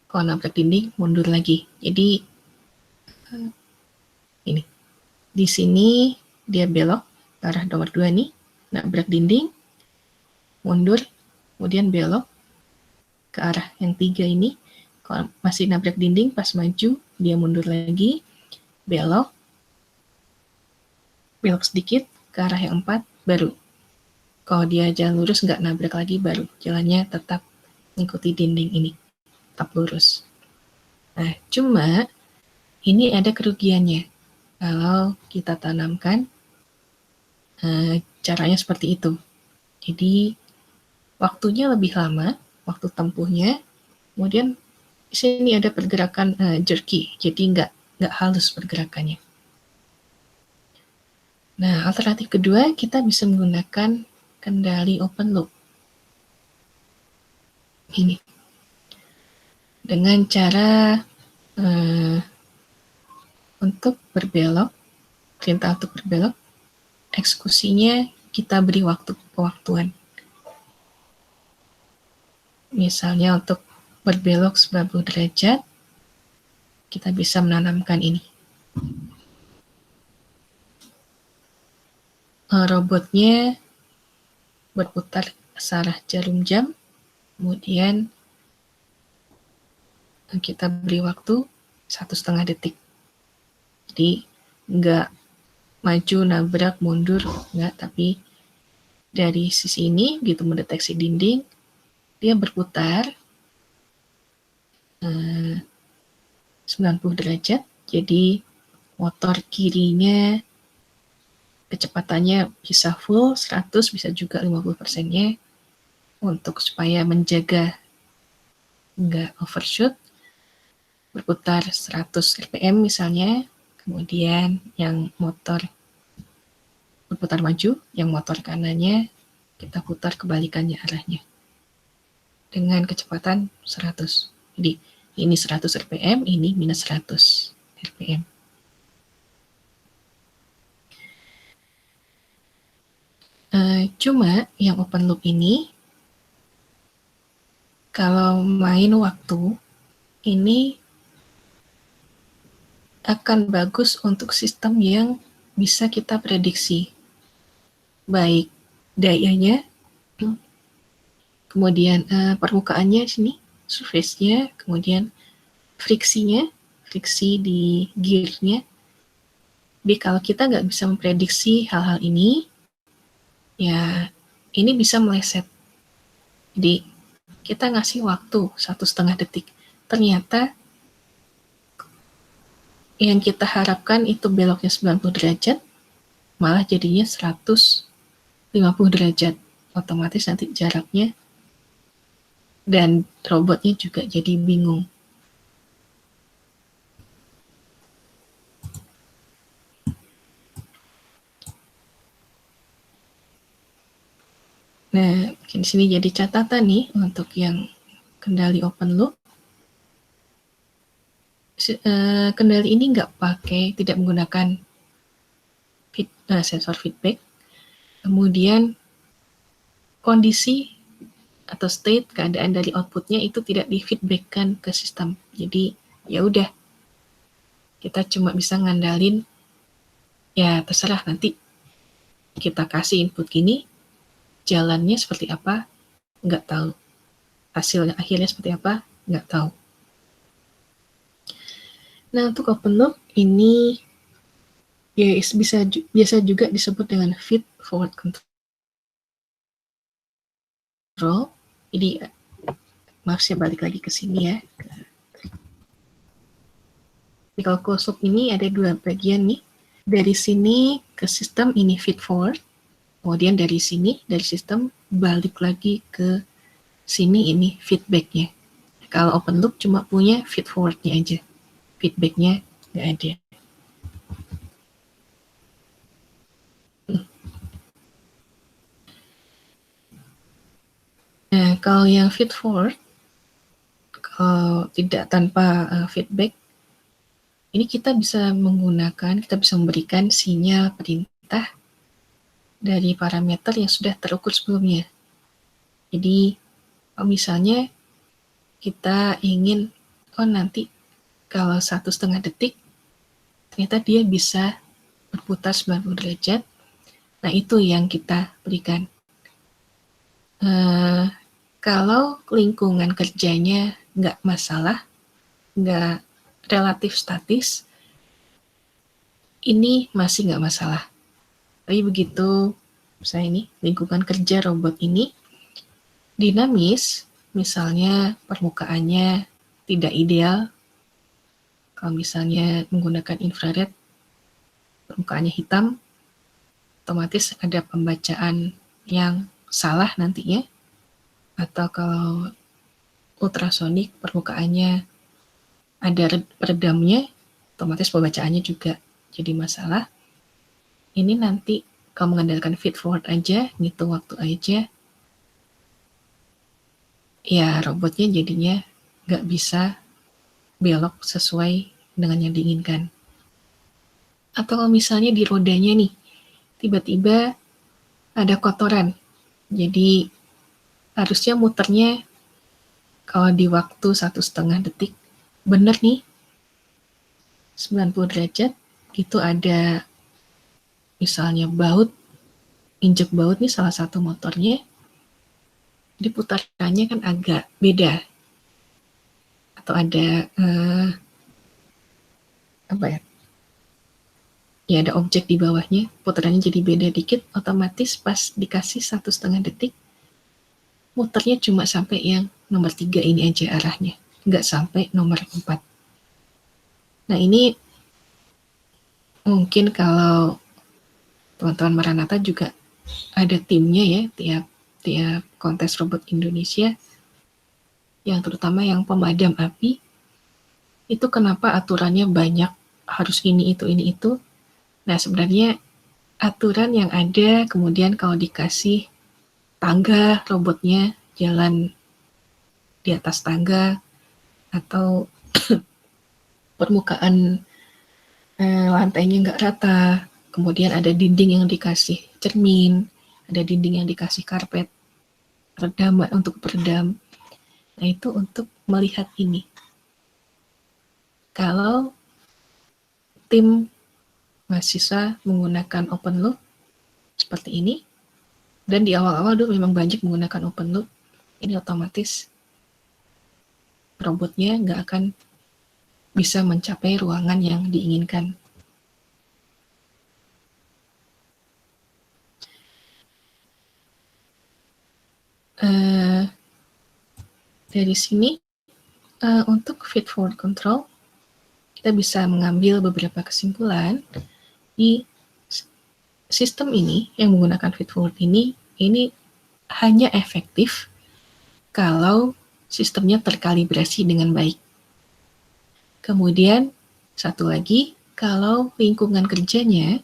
Kalau nabrak dinding, mundur lagi. Jadi, ini. Di sini dia belok ke arah nomor 2 nih. Nabrak dinding, mundur, kemudian belok ke arah yang 3 ini. Kalau masih nabrak dinding, pas maju, dia mundur lagi, belok sedikit ke arah yang 4, baru. Kalau dia jalan lurus, nggak nabrak lagi, baru jalannya tetap mengikuti dinding ini, tetap lurus. Nah, cuma ini ada kerugiannya. Kalau kita tanamkan caranya seperti itu. Jadi, waktunya lebih lama, waktu tempuhnya, kemudian di sini ada pergerakan jerky, jadi nggak halus pergerakannya. Nah, alternatif kedua, kita bisa menggunakan kendali open loop. Ini. Dengan cara untuk berbelok, perintah untuk berbelok, eksekusinya kita beri waktuan. Misalnya untuk berbelok 90 derajat, kita bisa menanamkan ini. Robotnya berputar searah jarum jam, kemudian kita beri waktu 1,5 detik. Jadi nggak maju, nabrak, mundur, nggak, tapi dari sisi ini, gitu mendeteksi dinding, dia berputar 90 derajat, jadi motor kirinya kecepatannya bisa full 100, bisa juga 50%-nya, untuk supaya menjaga nggak overshoot, berputar 100 rpm misalnya, kemudian yang motor berputar maju, yang motor kanannya kita putar kebalikannya arahnya dengan kecepatan 100. Jadi ini 100 rpm, ini minus 100 rpm. Cuma yang open loop ini, kalau main waktu, ini akan bagus untuk sistem yang bisa kita prediksi. Baik dayanya, kemudian permukaannya sini, surface-nya, kemudian friksi di gear-nya. Jadi kalau kita nggak bisa memprediksi hal-hal ini, ya ini bisa meleset. Jadi kita ngasih waktu 1,5 detik. Ternyata yang kita harapkan itu beloknya 90 derajat, malah jadinya 150 derajat. Otomatis nanti jaraknya dan robotnya juga jadi bingung. Nah, di sini jadi catatan nih untuk yang kendali open loop. Kendali ini tidak menggunakan sensor feedback. Kemudian kondisi atau state, keadaan dari outputnya itu tidak di-feedbackkan ke sistem. Jadi ya udah, kita cuma bisa ngandalin, ya terserah nanti kita kasih input gini, jalannya seperti apa, nggak tahu. Hasilnya akhirnya seperti apa, nggak tahu. Nah, untuk open loop ini ya biasa juga disebut dengan feed forward control. Jadi maaf, saya balik lagi ke sini ya. Di kalau closed loop ini ada dua bagian nih. Dari sini ke sistem ini feed forward. Kemudian dari sini, dari sistem balik lagi ke sini, ini feedbacknya. Kalau open loop cuma punya feed forwardnya aja. Feedbacknya nggak ada. Nah, kalau yang feed forward, kalau tidak tanpa feedback, ini kita bisa memberikan sinyal perintah dari parameter yang sudah terukur sebelumnya. Jadi, misalnya kita ingin, nanti kalau 1,5 detik, ternyata dia bisa berputar 90 derajat. Nah, itu yang kita berikan. Kalau lingkungan kerjanya nggak masalah, nggak relatif statis, ini masih nggak masalah. Tapi begitu misalnya ini lingkungan kerja robot ini dinamis, misalnya permukaannya tidak ideal, kalau misalnya menggunakan infrared, permukaannya hitam, otomatis ada pembacaan yang salah nantinya. Atau kalau ultrasonik, permukaannya ada peredamnya, otomatis pembacaannya juga jadi masalah. Ini nanti kalau mengandalkan feed forward aja, ngitung waktu aja, ya robotnya jadinya nggak bisa belok sesuai dengan yang diinginkan. Atau kalau misalnya di rodanya nih, tiba-tiba ada kotoran, jadi harusnya muternya kalau di waktu 1,5 detik, bener nih, 90 derajat, gitu ada misalnya baut, injek baut nih salah satu motornya, jadi putarannya kan agak beda. Atau ada apa ya? Ya ada objek di bawahnya, putarannya jadi beda dikit, otomatis pas dikasih 1,5 detik, muternya cuma sampai yang nomor 3 ini aja arahnya, nggak sampai nomor 4. Nah ini mungkin kalau teman-teman Maranatha juga ada timnya ya, tiap kontes robot Indonesia, yang terutama yang pemadam api, itu kenapa aturannya banyak, harus ini, itu. Nah sebenarnya aturan yang ada, kemudian kalau dikasih tangga robotnya jalan di atas tangga, atau permukaan lantainya nggak rata, kemudian ada dinding yang dikasih cermin, ada dinding yang dikasih karpet untuk peredam. Nah itu untuk melihat ini. Kalau tim mahasiswa menggunakan open loop seperti ini, dan di awal-awal dulu memang banyak menggunakan open loop, ini otomatis robotnya nggak akan bisa mencapai ruangan yang diinginkan. Dari sini, untuk feed forward control, kita bisa mengambil beberapa kesimpulan di sistem ini yang menggunakan feed forward ini hanya efektif kalau sistemnya terkalibrasi dengan baik. Kemudian, satu lagi, kalau lingkungan kerjanya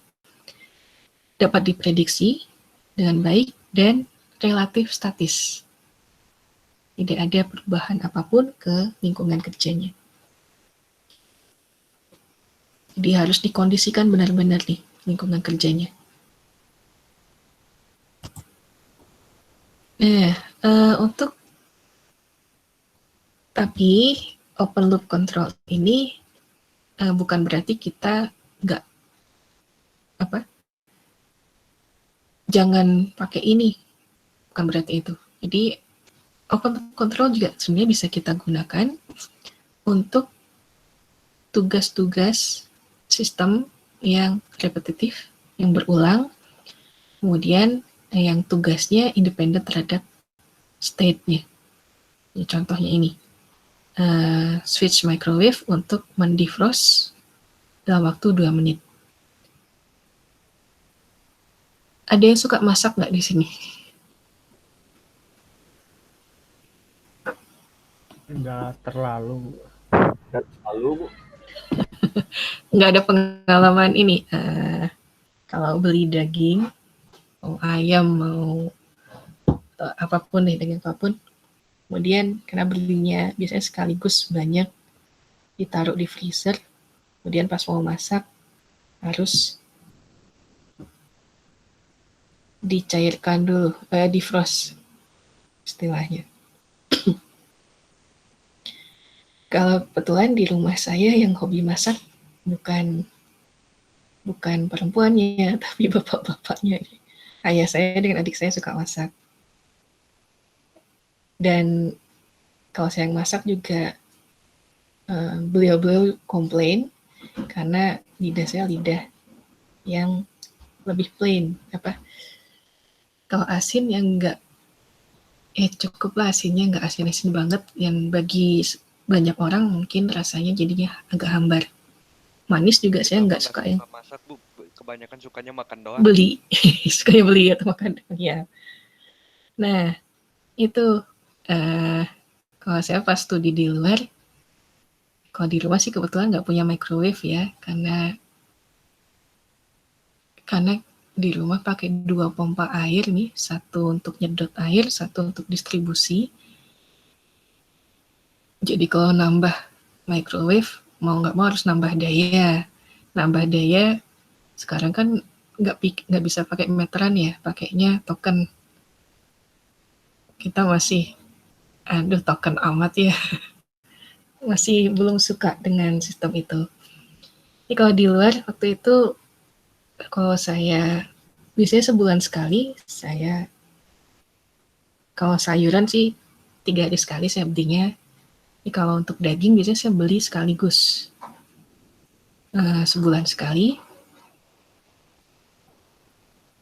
dapat diprediksi dengan baik dan relatif statis. Tidak ada perubahan apapun ke lingkungan kerjanya. Jadi harus dikondisikan benar-benar nih lingkungan kerjanya. Untuk tapi open loop control ini bukan berarti kita nggak jangan pakai ini, bukan berarti itu. Jadi open loop control juga sebenarnya bisa kita gunakan untuk tugas-tugas sistem yang repetitif, yang berulang, kemudian yang tugasnya independen terhadap state-nya. Ya, contohnya ini, switch microwave untuk mendefrost dalam waktu 2 menit. Ada yang suka masak nggak di sini? Nggak terlalu. Bu. Nggak ada pengalaman ini, kalau beli daging, mau ayam, mau apapun deh, daging apapun, kemudian karena belinya biasanya sekaligus banyak, ditaruh di freezer, kemudian pas mau masak harus dicairkan dulu, defrost istilahnya. Kalau kebetulan di rumah saya yang hobi masak bukan perempuannya, tapi bapak-bapaknya. Ayah saya dengan adik saya suka masak. Dan kalau saya yang masak juga beliau-beliau komplain karena lidah saya lidah yang lebih plain, kalau asin yang enggak cukuplah asinnya, nggak asin-asin banget, yang bagi banyak orang mungkin rasanya jadinya agak hambar. Manis juga saya nggak suka yang masak, Bu. Kebanyakan sukanya makan doang. beli, sukanya beli atau makan ya. Nah, itu kalau saya pas studi di luar, kalau di rumah sih kebetulan nggak punya microwave ya, karena di rumah pakai 2 pompa air nih, satu untuk nyedot air, satu untuk distribusi. Jadi kalau nambah microwave, mau nggak mau harus nambah daya. Nambah daya, sekarang kan nggak bisa pakai meteran ya, pakainya token. Kita masih, token amat ya. Masih belum suka dengan sistem itu. Jadi kalau di luar, waktu itu, kalau saya, biasanya sebulan sekali, kalau sayuran sih 3 hari sekali saya belinya. Jadi kalau untuk daging biasanya saya beli sekaligus, sebulan sekali.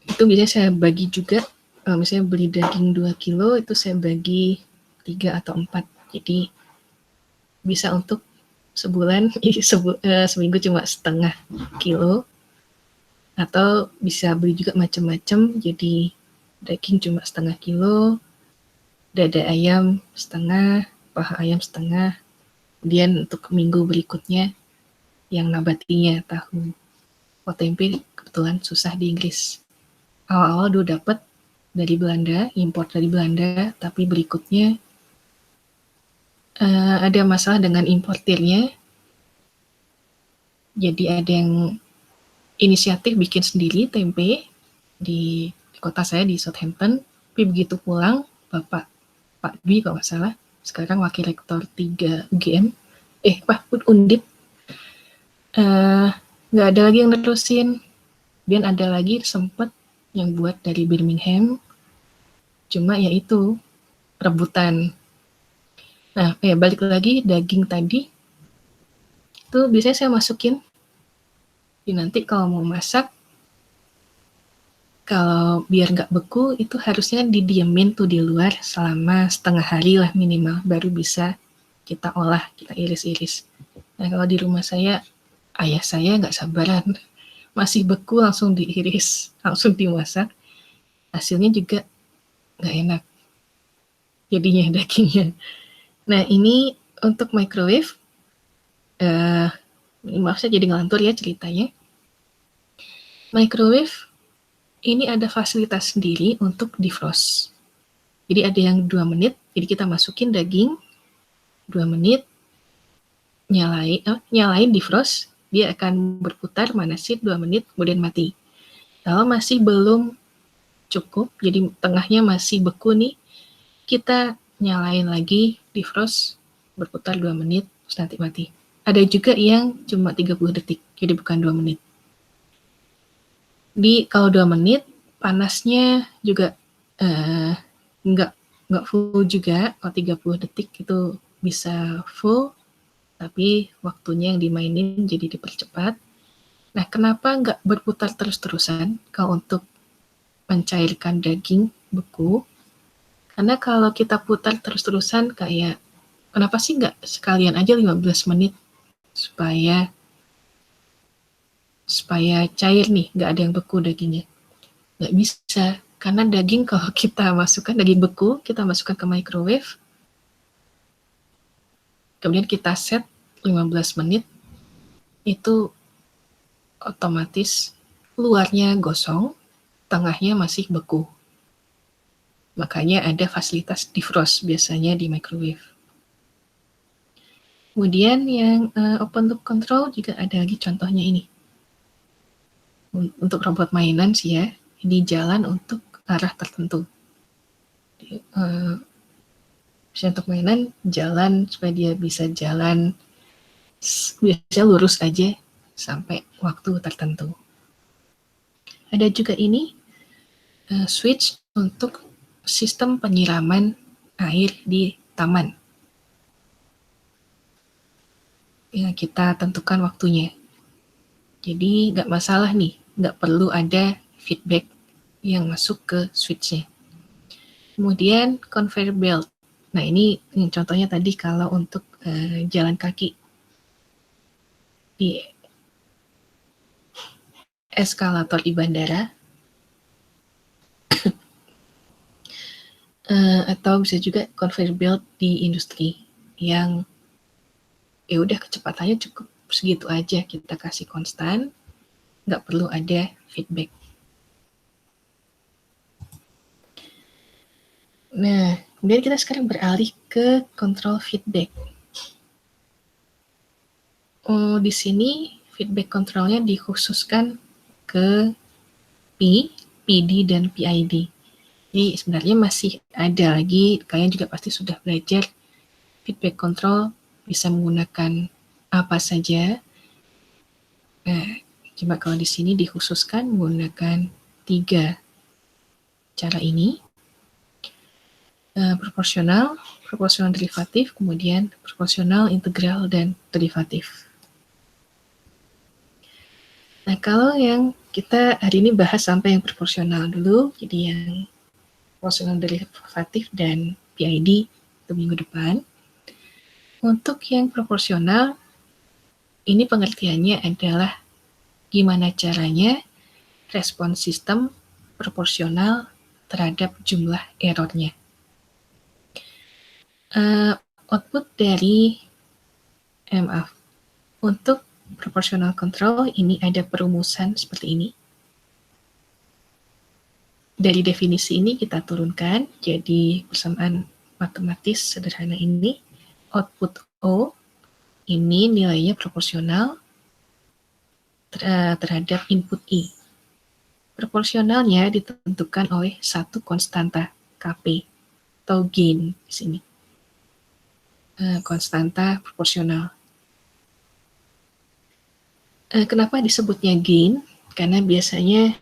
Itu biasanya saya bagi juga, misalnya beli daging 2 kilo, itu saya bagi 3 atau 4. Jadi bisa untuk sebulan, seminggu cuma setengah kilo. Atau bisa beli juga macam-macam, jadi daging cuma setengah kilo, dada ayam setengah, paha ayam setengah. Kemudian untuk minggu berikutnya yang nabatinya tahu. Kalau tempe kebetulan susah di Inggris. Awal-awal dulu dapat dari Belanda, impor dari Belanda, tapi berikutnya ada masalah dengan importirnya. Jadi ada yang inisiatif bikin sendiri tempe di kota saya di Southampton. Tapi begitu pulang, Pak Dwi kalau nggak salah, sekarang wakil rektor 3 UGM, Undip, nggak ada lagi yang nerusin. Dan ada lagi sempat yang buat dari Birmingham, cuma ya itu rebutan. Nah, balik lagi daging tadi, itu biasanya saya masukin. Jadi nanti kalau mau masak, kalau biar nggak beku, itu harusnya didiemin tuh di luar selama setengah hari lah minimal, baru bisa kita olah, kita iris-iris. Nah, kalau di rumah saya, ayah saya nggak sabaran, masih beku langsung diiris, langsung dimasak. Hasilnya juga nggak enak jadinya dagingnya. Nah, ini untuk microwave, maaf saya jadi ngelantur ya ceritanya. Microwave ini ada fasilitas sendiri untuk defrost. Jadi ada yang 2 menit, jadi kita masukin daging, 2 menit, nyalain defrost, dia akan berputar, manasin 2 menit, kemudian mati. Kalau masih belum cukup, jadi tengahnya masih beku nih, kita nyalain lagi defrost, berputar 2 menit, terus nanti mati. Ada juga yang cuma 30 detik, jadi bukan 2 menit. Kalau 2 menit, panasnya juga nggak full juga. Kalau 30 detik itu bisa full, tapi waktunya yang dimainin jadi dipercepat. Nah, kenapa nggak berputar terus-terusan kalau untuk mencairkan daging beku? Karena kalau kita putar terus-terusan kayak, kenapa sih nggak sekalian aja 15 menit supaya cair nih, nggak ada yang beku dagingnya. Nggak bisa, karena daging kalau kita masukkan, daging beku, kita masukkan ke microwave, kemudian kita set 15 menit, itu otomatis luarnya gosong, tengahnya masih beku. Makanya ada fasilitas defrost biasanya di microwave. Kemudian yang open loop control juga ada lagi contohnya ini. Untuk robot mainan sih ya, di jalan untuk arah tertentu. Misalnya untuk mainan, jalan supaya dia bisa jalan biasanya lurus aja sampai waktu tertentu. Ada juga ini switch untuk sistem penyiraman air di taman. ya kita tentukan waktunya. Jadi nggak masalah nih, nggak perlu ada feedback yang masuk ke switch-nya. Kemudian conveyor belt. Nah ini contohnya tadi kalau untuk jalan kaki di eskalator di bandara, atau bisa juga conveyor belt di industri yang ya udah kecepatannya cukup segitu aja, kita kasih konstan, nggak perlu ada feedback. Nah, kemudian kita sekarang beralih ke control feedback. Di sini feedback controlnya dikhususkan ke P, PD, dan PID. Jadi sebenarnya masih ada lagi, kalian juga pasti sudah belajar feedback control bisa menggunakan apa saja. Nah, coba kalau di sini dikhususkan menggunakan 3 cara ini. Proporsional, proporsional derivatif, kemudian proporsional, integral, dan derivatif. Nah, kalau yang kita hari ini bahas sampai yang proporsional dulu, jadi yang proporsional derivatif dan PID ke minggu depan. Untuk yang proporsional, ini pengertiannya adalah gimana caranya respon sistem proporsional terhadap jumlah errornya. Output dari untuk proportional control ini ada perumusan seperti ini. Dari definisi ini kita turunkan jadi persamaan matematis sederhana ini. Output O ini nilainya proporsional terhadap input I. Proporsionalnya ditentukan oleh satu konstanta Kp atau gain di sini. Konstanta proporsional. Kenapa disebutnya gain? Karena biasanya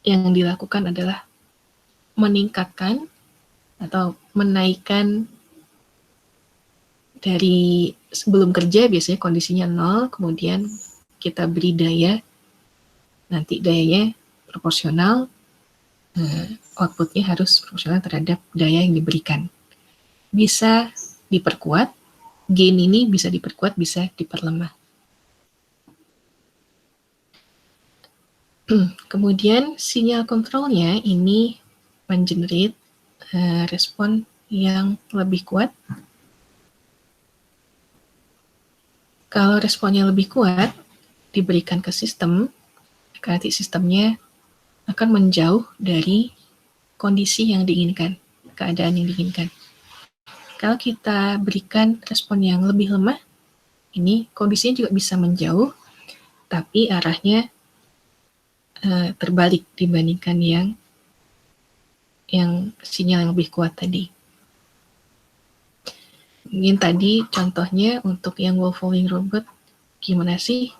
yang dilakukan adalah meningkatkan atau menaikkan dari sebelum kerja biasanya kondisinya 0, kemudian kita beri daya, nanti dayanya proporsional, outputnya harus proporsional terhadap daya yang diberikan. Bisa diperkuat, gain ini bisa diperkuat, bisa diperlemah. Kemudian sinyal kontrolnya ini mengenerate respon yang lebih kuat. Kalau responnya lebih kuat, diberikan ke sistem, nanti sistemnya akan menjauh dari kondisi yang diinginkan, keadaan yang diinginkan. Kalau kita berikan respon yang lebih lemah, ini kondisinya juga bisa menjauh, tapi arahnya terbalik dibandingkan yang sinyal yang lebih kuat tadi. Mungkin tadi contohnya untuk yang wall folding robot, gimana sih?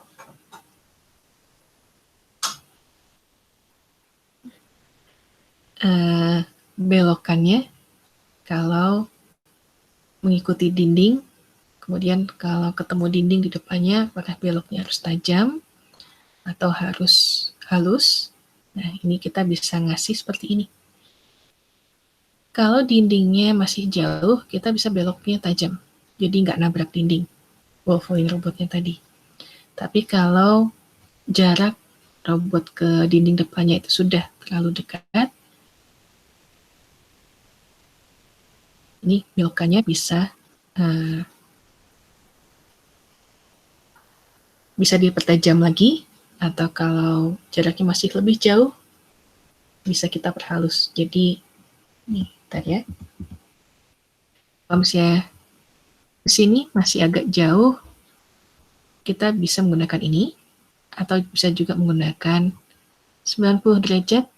Belokannya, kalau mengikuti dinding, kemudian kalau ketemu dinding di depannya, apakah beloknya harus tajam atau harus halus? Nah, ini kita bisa ngasih seperti ini. Kalau dindingnya masih jauh, kita bisa beloknya tajam, jadi nggak nabrak dinding, wall folding robotnya tadi. Tapi kalau jarak robot ke dinding depannya itu sudah terlalu dekat, ini belokannya bisa dipertajam lagi, atau kalau jaraknya masih lebih jauh, bisa kita perhalus. Jadi, nih, bentar ya. Kalau misalnya di sini masih agak jauh, kita bisa menggunakan ini, atau bisa juga menggunakan 90 derajat,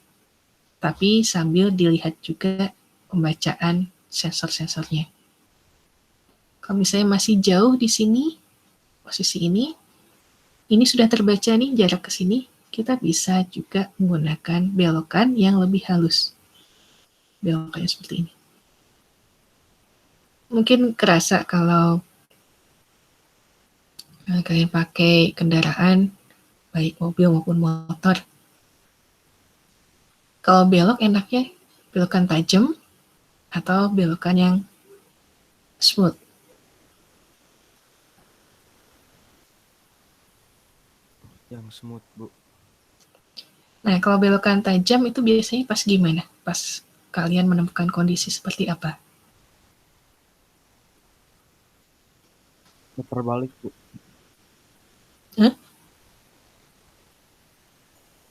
tapi sambil dilihat juga pembacaan sensor-sensornya. Kalau misalnya masih jauh di sini, posisi ini sudah terbaca nih jarak ke sini, kita bisa juga menggunakan belokan yang lebih halus. Belokannya seperti ini. Mungkin kerasa kalau kalian pakai kendaraan, baik mobil maupun motor. Kalau belok enaknya belokan tajam atau belokan yang smooth. Yang smooth, Bu. Nah, kalau belokan tajam itu biasanya pas gimana? Pas kalian menemukan kondisi seperti apa? Putar balik, Bu. Hah?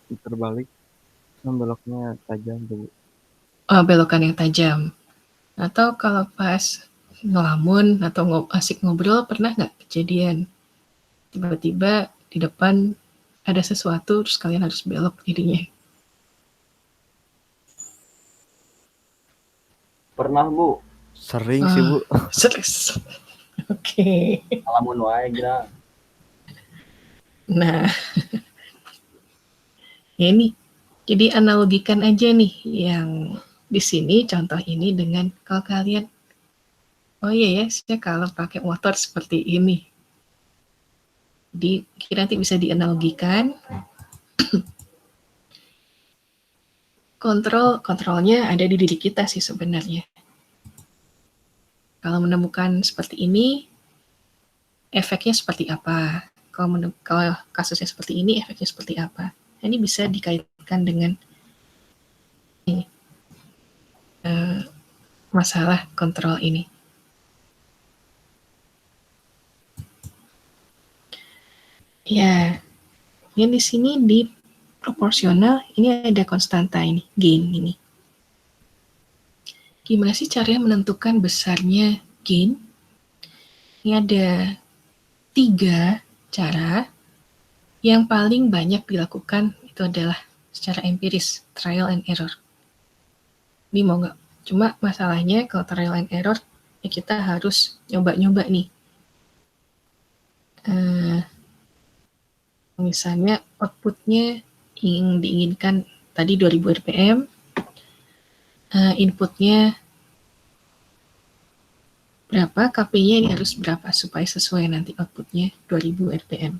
Putar balik. Kan beloknya tajam tuh, Bu. Oh, belokan yang tajam. Atau kalau pas ngelamun atau asik ngobrol, pernah nggak kejadian tiba-tiba di depan ada sesuatu terus kalian harus belok jadinya? Pernah, Bu. Sering sih, Bu. Serius. Oke. Alamun wae gila. Nah, ini jadi analogikan aja nih yang di sini contoh ini dengan kalau kalian, oh iya ya, saya kalau pakai motor seperti ini. Jadi kira nanti bisa dianalogikan. Kontrolnya ada di diri kita sih sebenarnya. Kalau menemukan seperti ini, efeknya seperti apa? Kalau kasusnya seperti ini, efeknya seperti apa? Nah, ini bisa dikaitkan dengan masalah kontrol ini. Ya, yang di sini di proporsional, ini ada konstanta ini, gain ini. Gimana sih caranya menentukan besarnya gain? Ini ada 3 cara yang paling banyak dilakukan itu adalah secara empiris, trial and error. Ini mau nggak? Cuma masalahnya kalau trial and error, ya kita harus nyoba-nyoba nih. Misalnya outputnya yang diinginkan tadi 2000 rpm, inputnya berapa, KP-nya ini harus berapa supaya sesuai nanti outputnya 2000 rpm.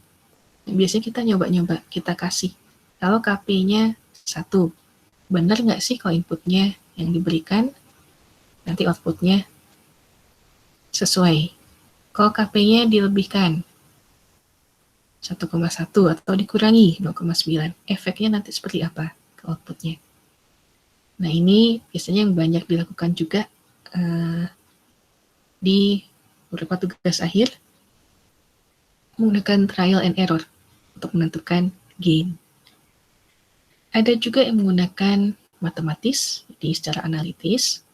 Biasanya kita nyoba-nyoba, kita kasih. Kalau KP-nya 1, benar nggak sih kalau inputnya yang diberikan, nanti outputnya sesuai. Kalau KP-nya dilebihkan 1,1 atau dikurangi 0,9, efeknya nanti seperti apa ke outputnya. Nah, ini biasanya yang banyak dilakukan juga di beberapa tugas akhir menggunakan trial and error untuk menentukan gain. Ada juga yang menggunakan matematis, jadi secara analitis.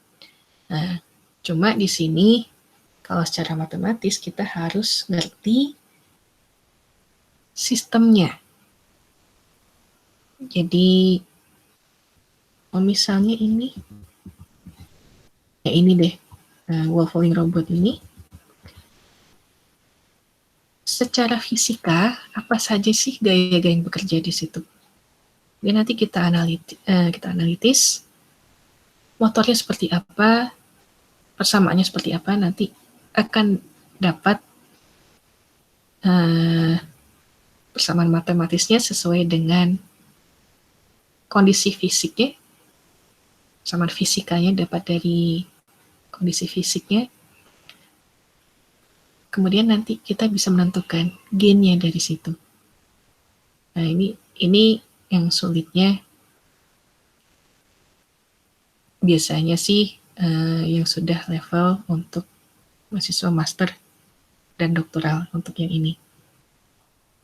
Nah, cuma di sini kalau secara matematis kita harus ngerti sistemnya. Jadi, misalnya ini, ya ini deh, wall-falling robot ini, secara fisika, apa saja sih gaya-gaya yang bekerja di situ? Jadi nanti kita analitis, motornya seperti apa, persamaannya seperti apa, nanti akan dapat persamaan matematisnya sesuai dengan kondisi fisiknya, persamaan fisikanya dapat dari kondisi fisiknya. Kemudian nanti kita bisa menentukan gainnya dari situ. Nah, ini yang sulitnya biasanya sih yang sudah level untuk mahasiswa master dan doktoral untuk yang ini.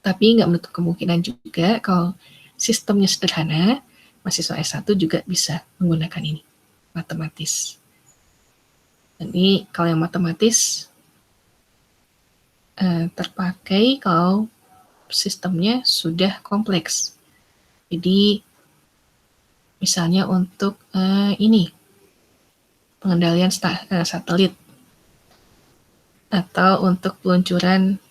Tapi nggak menutup kemungkinan juga kalau sistemnya sederhana, mahasiswa S1 juga bisa menggunakan ini, matematis. Dan ini kalau yang matematis terpakai kalau sistemnya sudah kompleks. Jadi misalnya untuk ini pengendalian satelit atau untuk peluncuran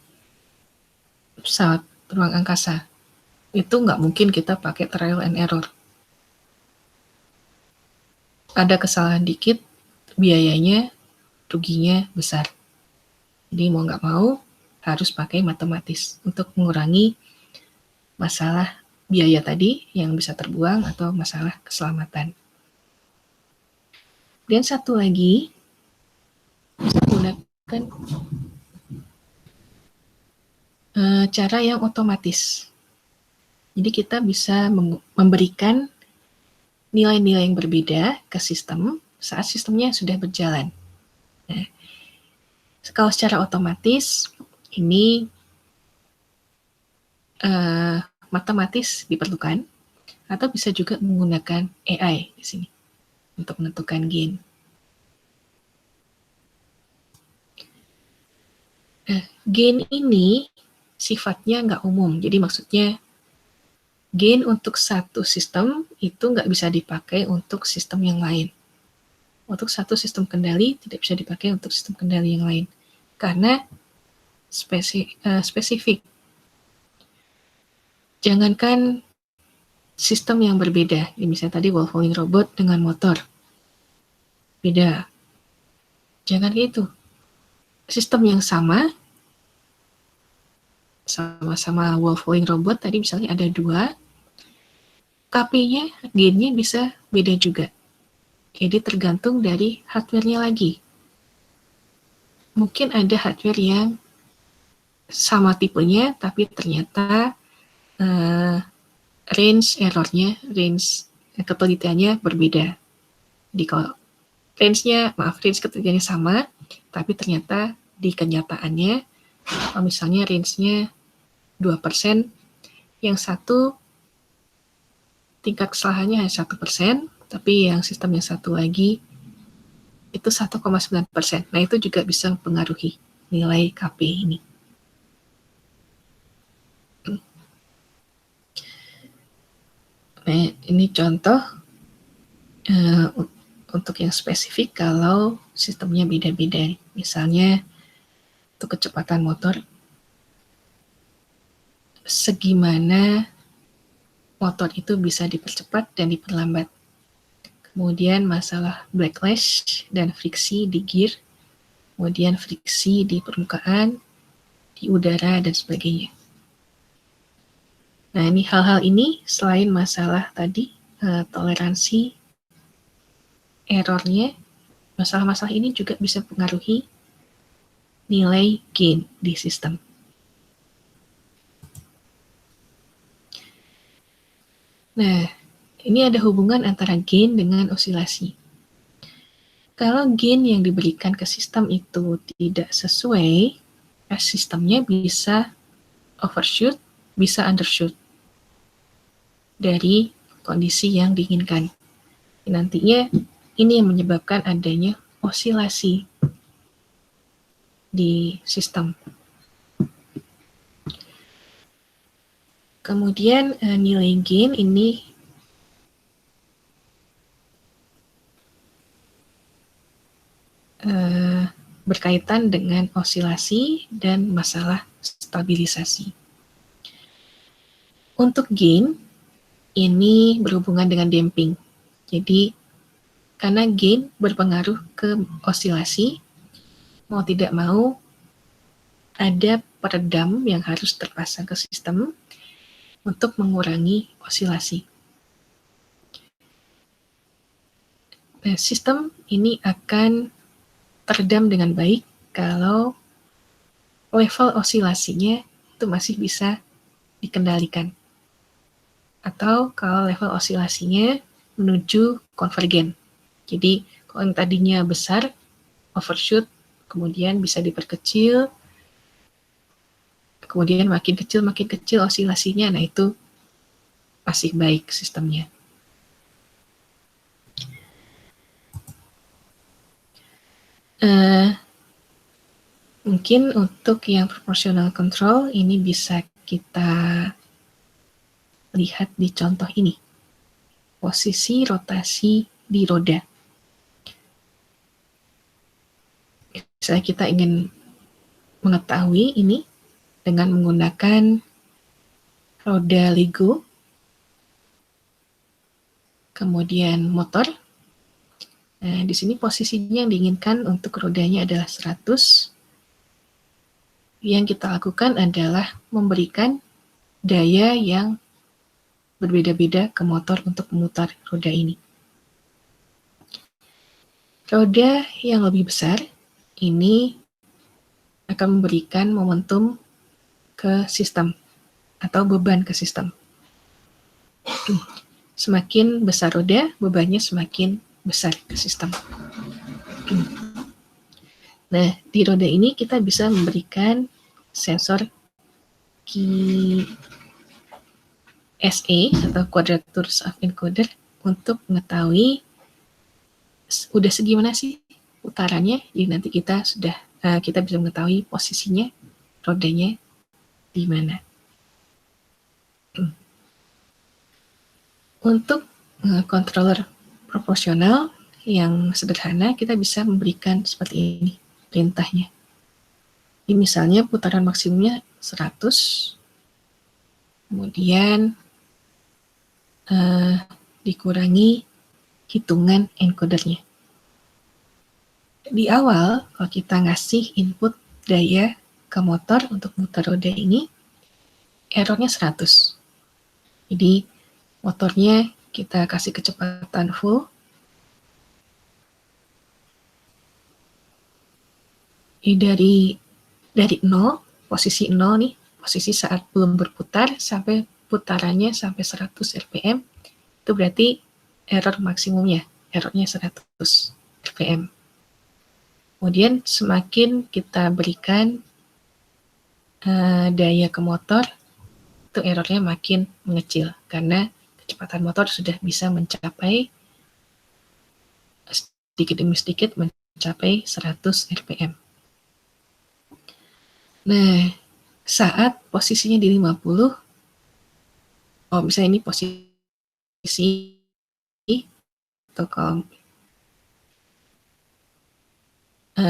pesawat ruang angkasa, itu nggak mungkin kita pakai trial and error. Ada kesalahan dikit, biayanya, ruginya besar. Jadi mau nggak mau, harus pakai matematis untuk mengurangi masalah biaya tadi yang bisa terbuang atau masalah keselamatan. Dan satu lagi, bisa menggunakan cara yang otomatis. Jadi kita bisa memberikan nilai-nilai yang berbeda ke sistem saat sistemnya sudah berjalan. Nah, kalau secara otomatis, ini matematis diperlukan, atau bisa juga menggunakan AI di sini untuk menentukan gain. Nah, gain ini sifatnya nggak umum, jadi maksudnya gain untuk satu sistem itu nggak bisa dipakai untuk sistem yang lain. Untuk satu sistem kendali tidak bisa dipakai untuk sistem kendali yang lain, karena spesifik. Jangankan sistem yang berbeda, misalnya tadi wall falling robot dengan motor, beda. Jangan gitu. Sistem yang sama wall falling robot, tadi misalnya ada 2, KP-nya, gain-nya bisa beda juga. Jadi tergantung dari hardware-nya lagi. Mungkin ada hardware yang sama tipenya, tapi ternyata range error-nya, range ketelitiannya berbeda. Jadi kalau range ketelitiannya sama, tapi ternyata di kenyataannya, misalnya range-nya 2%, yang satu tingkat kesalahannya hanya 1%, tapi yang sistem yang satu lagi itu 1,9%. Nah, itu juga bisa mempengaruhi nilai KP ini. Nah, ini contoh untuk yang spesifik kalau sistemnya beda-beda. Misalnya, untuk kecepatan motor, segimana motor itu bisa dipercepat dan diperlambat. Kemudian masalah backlash dan friksi di gear, kemudian friksi di permukaan, di udara, dan sebagainya. Nah, ini hal-hal ini selain masalah tadi, toleransi errornya, masalah-masalah ini juga bisa mempengaruhi nilai gain di sistem. Nah, ini ada hubungan antara gain dengan osilasi. Kalau gain yang diberikan ke sistem itu tidak sesuai, sistemnya bisa overshoot, bisa undershoot dari kondisi yang diinginkan. Nantinya ini yang menyebabkan adanya osilasi di sistem. Kemudian nilai gain ini berkaitan dengan osilasi dan masalah stabilisasi. Untuk gain, ini berhubungan dengan damping. Jadi, karena gain berpengaruh ke osilasi, mau tidak mau ada peredam yang harus terpasang ke sistem untuk mengurangi osilasi. Nah, sistem ini akan teredam dengan baik kalau level osilasinya itu masih bisa dikendalikan. Atau kalau level osilasinya menuju konvergen. Jadi, kalau yang tadinya besar, overshoot, kemudian bisa diperkecil, kemudian makin kecil osilasinya, nah itu masih baik sistemnya. Mungkin untuk yang proportional control, ini bisa kita lihat di contoh ini. Posisi rotasi di roda. Misalnya kita ingin mengetahui ini dengan menggunakan roda Lego, kemudian motor. Nah, di sini posisinya yang diinginkan untuk rodanya adalah 100. yang kita lakukan adalah memberikan daya yang berbeda-beda ke motor untuk memutar roda ini. Roda yang lebih besar ini akan memberikan momentum ke sistem atau beban ke sistem. Semakin besar roda, bebannya semakin besar ke sistem. Nah, di roda ini kita bisa memberikan sensor QSE atau Quadrature Shaft Encoder untuk mengetahui udah segimana sih putarannya. Jadi nanti kita bisa mengetahui posisinya rodanya di mana. Untuk controller proporsional yang sederhana, kita bisa memberikan seperti ini perintahnya. Ini misalnya putaran maksimumnya 100, kemudian dikurangi hitungan encodernya. Di awal, kalau kita ngasih input daya ke motor untuk muter roda ini, errornya 100. Jadi, motornya kita kasih kecepatan full. Dari 0, posisi 0 nih, posisi saat belum berputar sampai putarannya sampai 100 rpm, itu berarti error maksimumnya, errornya 100 rpm. Kemudian semakin kita berikan daya ke motor, itu errornya makin mengecil, karena kecepatan motor sudah bisa mencapai sedikit demi sedikit mencapai 100 rpm. Nah, saat posisinya di 50, misalnya ini posisi atau kalau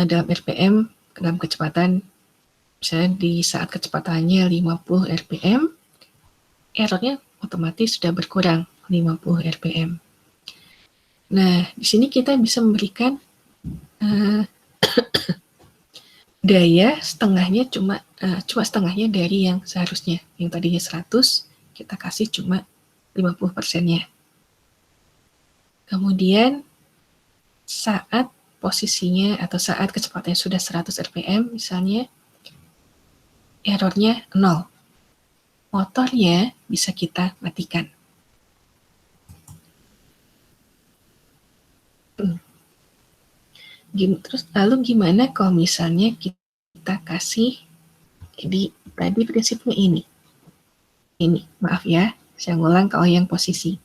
dalam RPM, dalam kecepatan, misalnya di saat kecepatannya 50 rpm, errornya otomatis sudah berkurang 50 rpm. Nah, di sini kita bisa memberikan daya setengahnya cuma setengahnya dari yang seharusnya. Yang tadinya 100, kita kasih cuma 50%-nya. Kemudian saat posisinya atau saat kecepatannya sudah 100 rpm misalnya, errornya 0. Motornya bisa kita matikan. Terus lalu gimana kalau misalnya kita kasih, jadi tadi prinsipnya ini, maaf ya, saya ngulang kalau yang posisi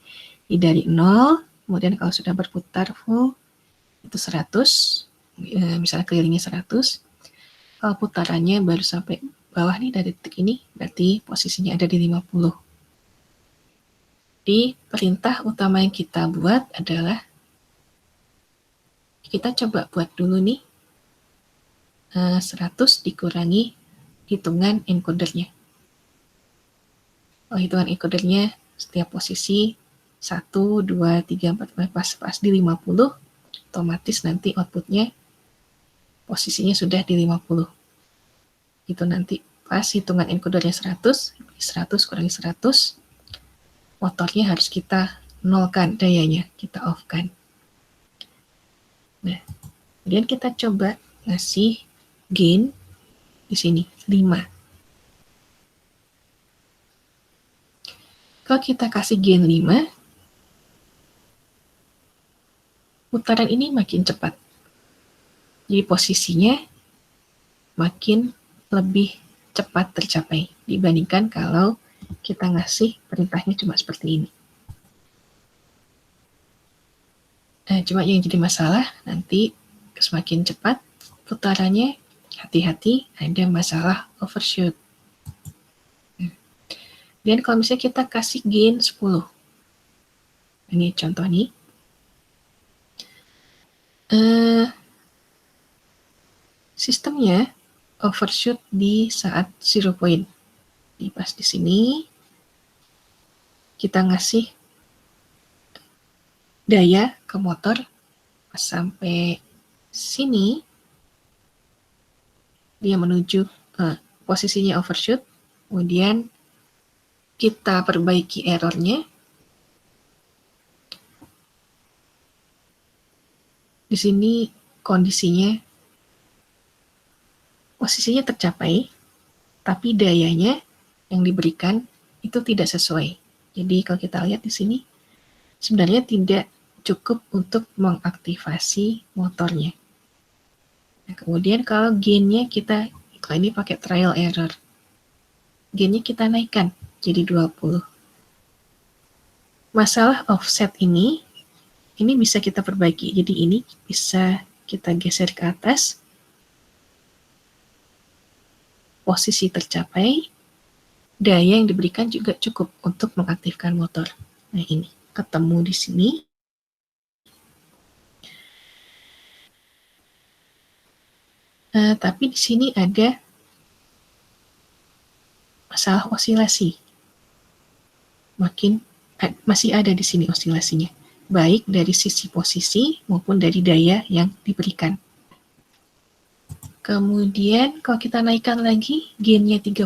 dari 0, kemudian kalau sudah berputar full itu 100, misalnya kelilingnya 100, kalau putarannya baru sampai bawah nih dari titik ini, berarti posisinya ada di 50. Di perintah utama yang kita buat adalah, kita coba buat dulu nih 100 dikurangi hitungan encodernya. Hitungan encodernya setiap posisi 1, 2, 3, 4, pas di 50, otomatis nanti outputnya posisinya sudah di 50. Itu nanti pas hitungan encodernya 100 kurangi 100, motornya harus kita nolkan dayanya, kita off-kan. Nah, kemudian kita coba ngasih gain di sini 5. Kalau kita kasih gain 5, putaran ini makin cepat. Jadi posisinya makin lebih cepat tercapai dibandingkan kalau kita ngasih perintahnya cuma seperti ini. Cuma yang jadi masalah nanti semakin cepat putarannya, hati-hati ada masalah overshoot. Dan kalau misalnya kita kasih gain 10, ini contoh nih, sistemnya overshoot di saat 0 point. Di pas di sini kita ngasih daya ke motor pas sampai sini, dia menuju posisinya overshoot, kemudian kita perbaiki errornya. Di sini kondisinya, posisinya tercapai, tapi dayanya yang diberikan itu tidak sesuai. Jadi kalau kita lihat di sini, sebenarnya tidak cukup untuk mengaktifasi motornya. Nah, kemudian kalau gain-nya kita, kalau ini pakai trial error, gain-nya kita naikkan jadi 20. Masalah offset ini bisa kita perbaiki. Jadi ini bisa kita geser ke atas, posisi tercapai, daya yang diberikan juga cukup untuk mengaktifkan motor. Nah ini, ketemu di sini. Tapi di sini ada masalah osilasi. Masih ada di sini osilasinya, baik dari sisi posisi maupun dari daya yang diberikan. Kemudian kalau kita naikkan lagi gain-nya 30,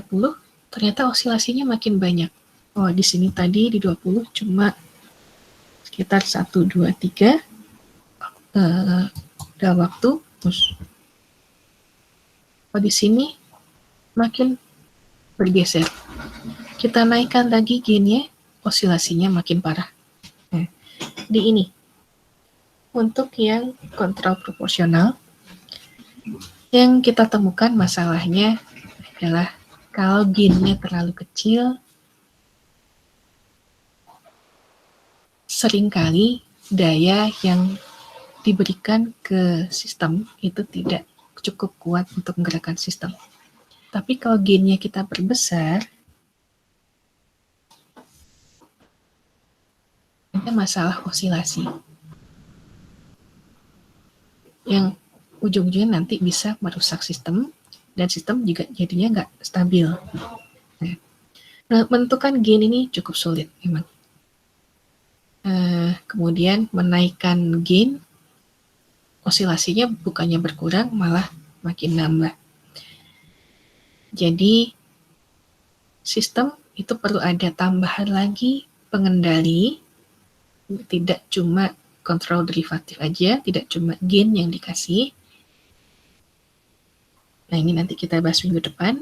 ternyata osilasinya makin banyak. Oh, di sini tadi di 20 cuma sekitar 1, 2, 3 dalam waktu. Terus di sini makin bergeser. Kita naikkan lagi gain-nya, osilasinya makin parah. Nah, di ini. Untuk yang kontrol proporsional, yang kita temukan masalahnya adalah kalau gain-nya terlalu kecil, seringkali daya yang diberikan ke sistem itu tidak cukup kuat untuk menggerakkan sistem. Tapi kalau gain-nya kita perbesar, ada masalah osilasi yang ujung-ujungnya nanti bisa merusak sistem, dan sistem juga jadinya nggak stabil. Nah, menentukan gain ini cukup sulit memang. Kemudian menaikkan gain, osilasinya bukannya berkurang, malah makin nambah. Jadi, sistem itu perlu ada tambahan lagi pengendali, tidak cuma kontrol derivatif aja, tidak cuma gain yang dikasih. Nah, ini nanti kita bahas minggu depan.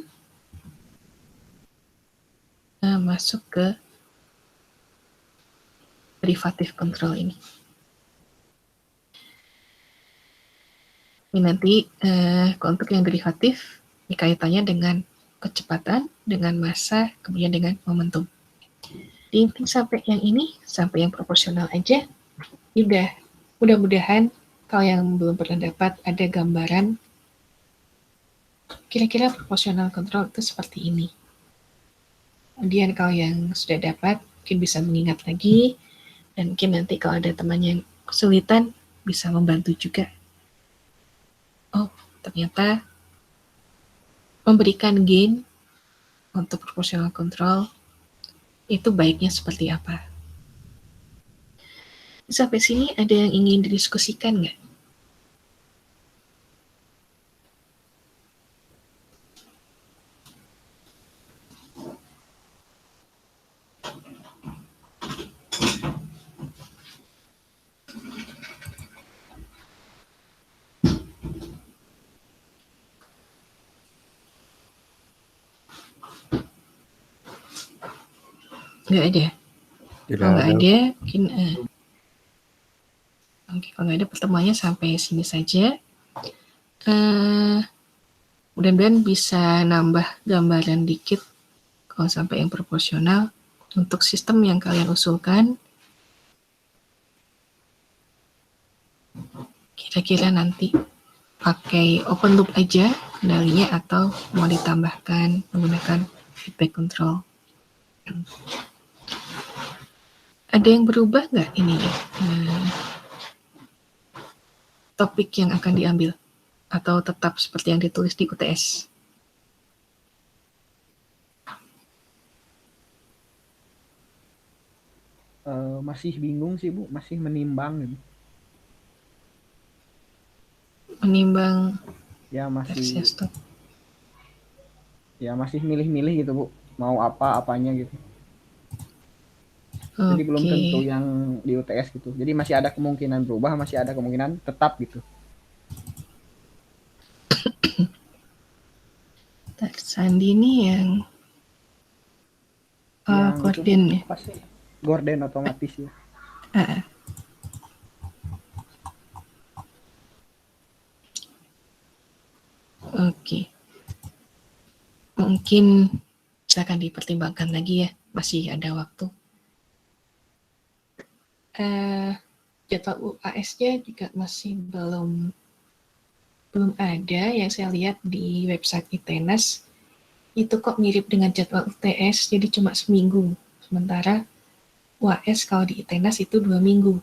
Masuk ke derivatif kontrol ini. Ini nanti untuk yang derivatif, ini kaitannya dengan kecepatan, dengan massa, kemudian dengan momentum. Diinti sampai yang ini, sampai yang proporsional aja. Udah, mudah-mudahan kalau yang belum pernah dapat ada gambaran kira-kira proporsional kontrol itu seperti ini. Kemudian kalau yang sudah dapat, mungkin bisa mengingat lagi, dan mungkin nanti kalau ada teman yang kesulitan, bisa membantu juga. Oh, ternyata memberikan gain untuk proportional control itu baiknya seperti apa. Sampai sini ada yang ingin didiskusikan nggak? Nggak ada? Kalau nggak ada, mungkin oke, kalau nggak ada pertemuannya sampai sini saja. Mudah-mudahan bisa nambah gambaran dikit kalau sampai yang proporsional untuk sistem yang kalian usulkan. Kira-kira nanti pakai open loop aja kendalinya atau mau ditambahkan menggunakan feedback control. Ada yang berubah nggak ini topik yang akan diambil? Atau tetap seperti yang ditulis di UTS? Masih bingung sih Bu, masih menimbang gitu. Menimbang Ya masih stop. ya masih milih-milih gitu Bu, mau apanya gitu. Jadi belum tentu yang di UTS gitu. Jadi masih ada kemungkinan berubah, masih ada kemungkinan tetap gitu. Sandi ini yang Gordon ya. Apa sih? Gordon otomatis ya. Oke. Mungkin silakan dipertimbangkan lagi ya, masih ada waktu. Jadwal UAS-nya juga masih belum ada yang saya lihat di website ITENAS. Itu kok mirip dengan jadwal UTS, jadi cuma seminggu. Sementara UAS kalau di ITENAS itu 2 minggu.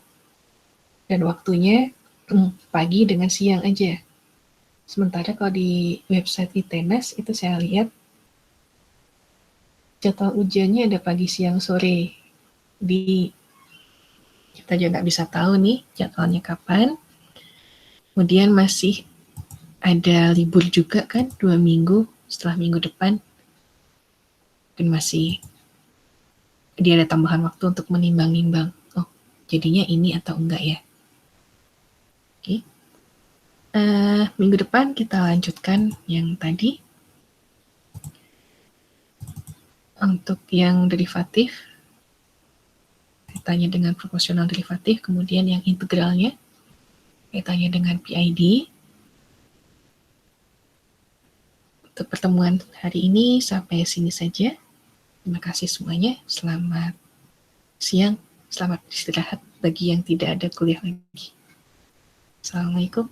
Dan waktunya pagi dengan siang aja. Sementara kalau di website ITENAS itu saya lihat jadwal ujiannya ada pagi, siang, sore. Kita juga nggak bisa tahu nih jadwalnya kapan. Kemudian masih ada libur juga kan, 2 minggu setelah minggu depan. Dan masih dia ada tambahan waktu untuk menimbang-nimbang. Oh, jadinya ini atau enggak ya. Oke. Minggu depan kita lanjutkan yang tadi. Untuk yang derivatif, kaitannya dengan proporsional derivatif, kemudian yang integralnya, kaitannya dengan PID. Untuk pertemuan hari ini sampai sini saja. Terima kasih semuanya. Selamat siang, selamat istirahat bagi yang tidak ada kuliah lagi. Assalamualaikum.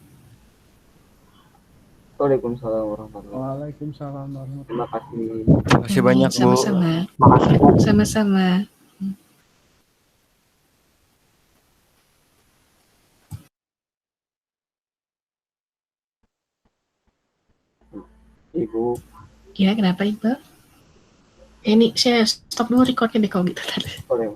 Waalaikumsalam warahmatullahi wabarakatuh. Waalaikumsalam warahmatullahi Terima kasih. Terima kasih banyak Bu. Sama-sama. Sama-sama. Ibu. Ya, kenapa Iqbal? Ini saya stop dulu recordnya deh kalau gitu. Boleh.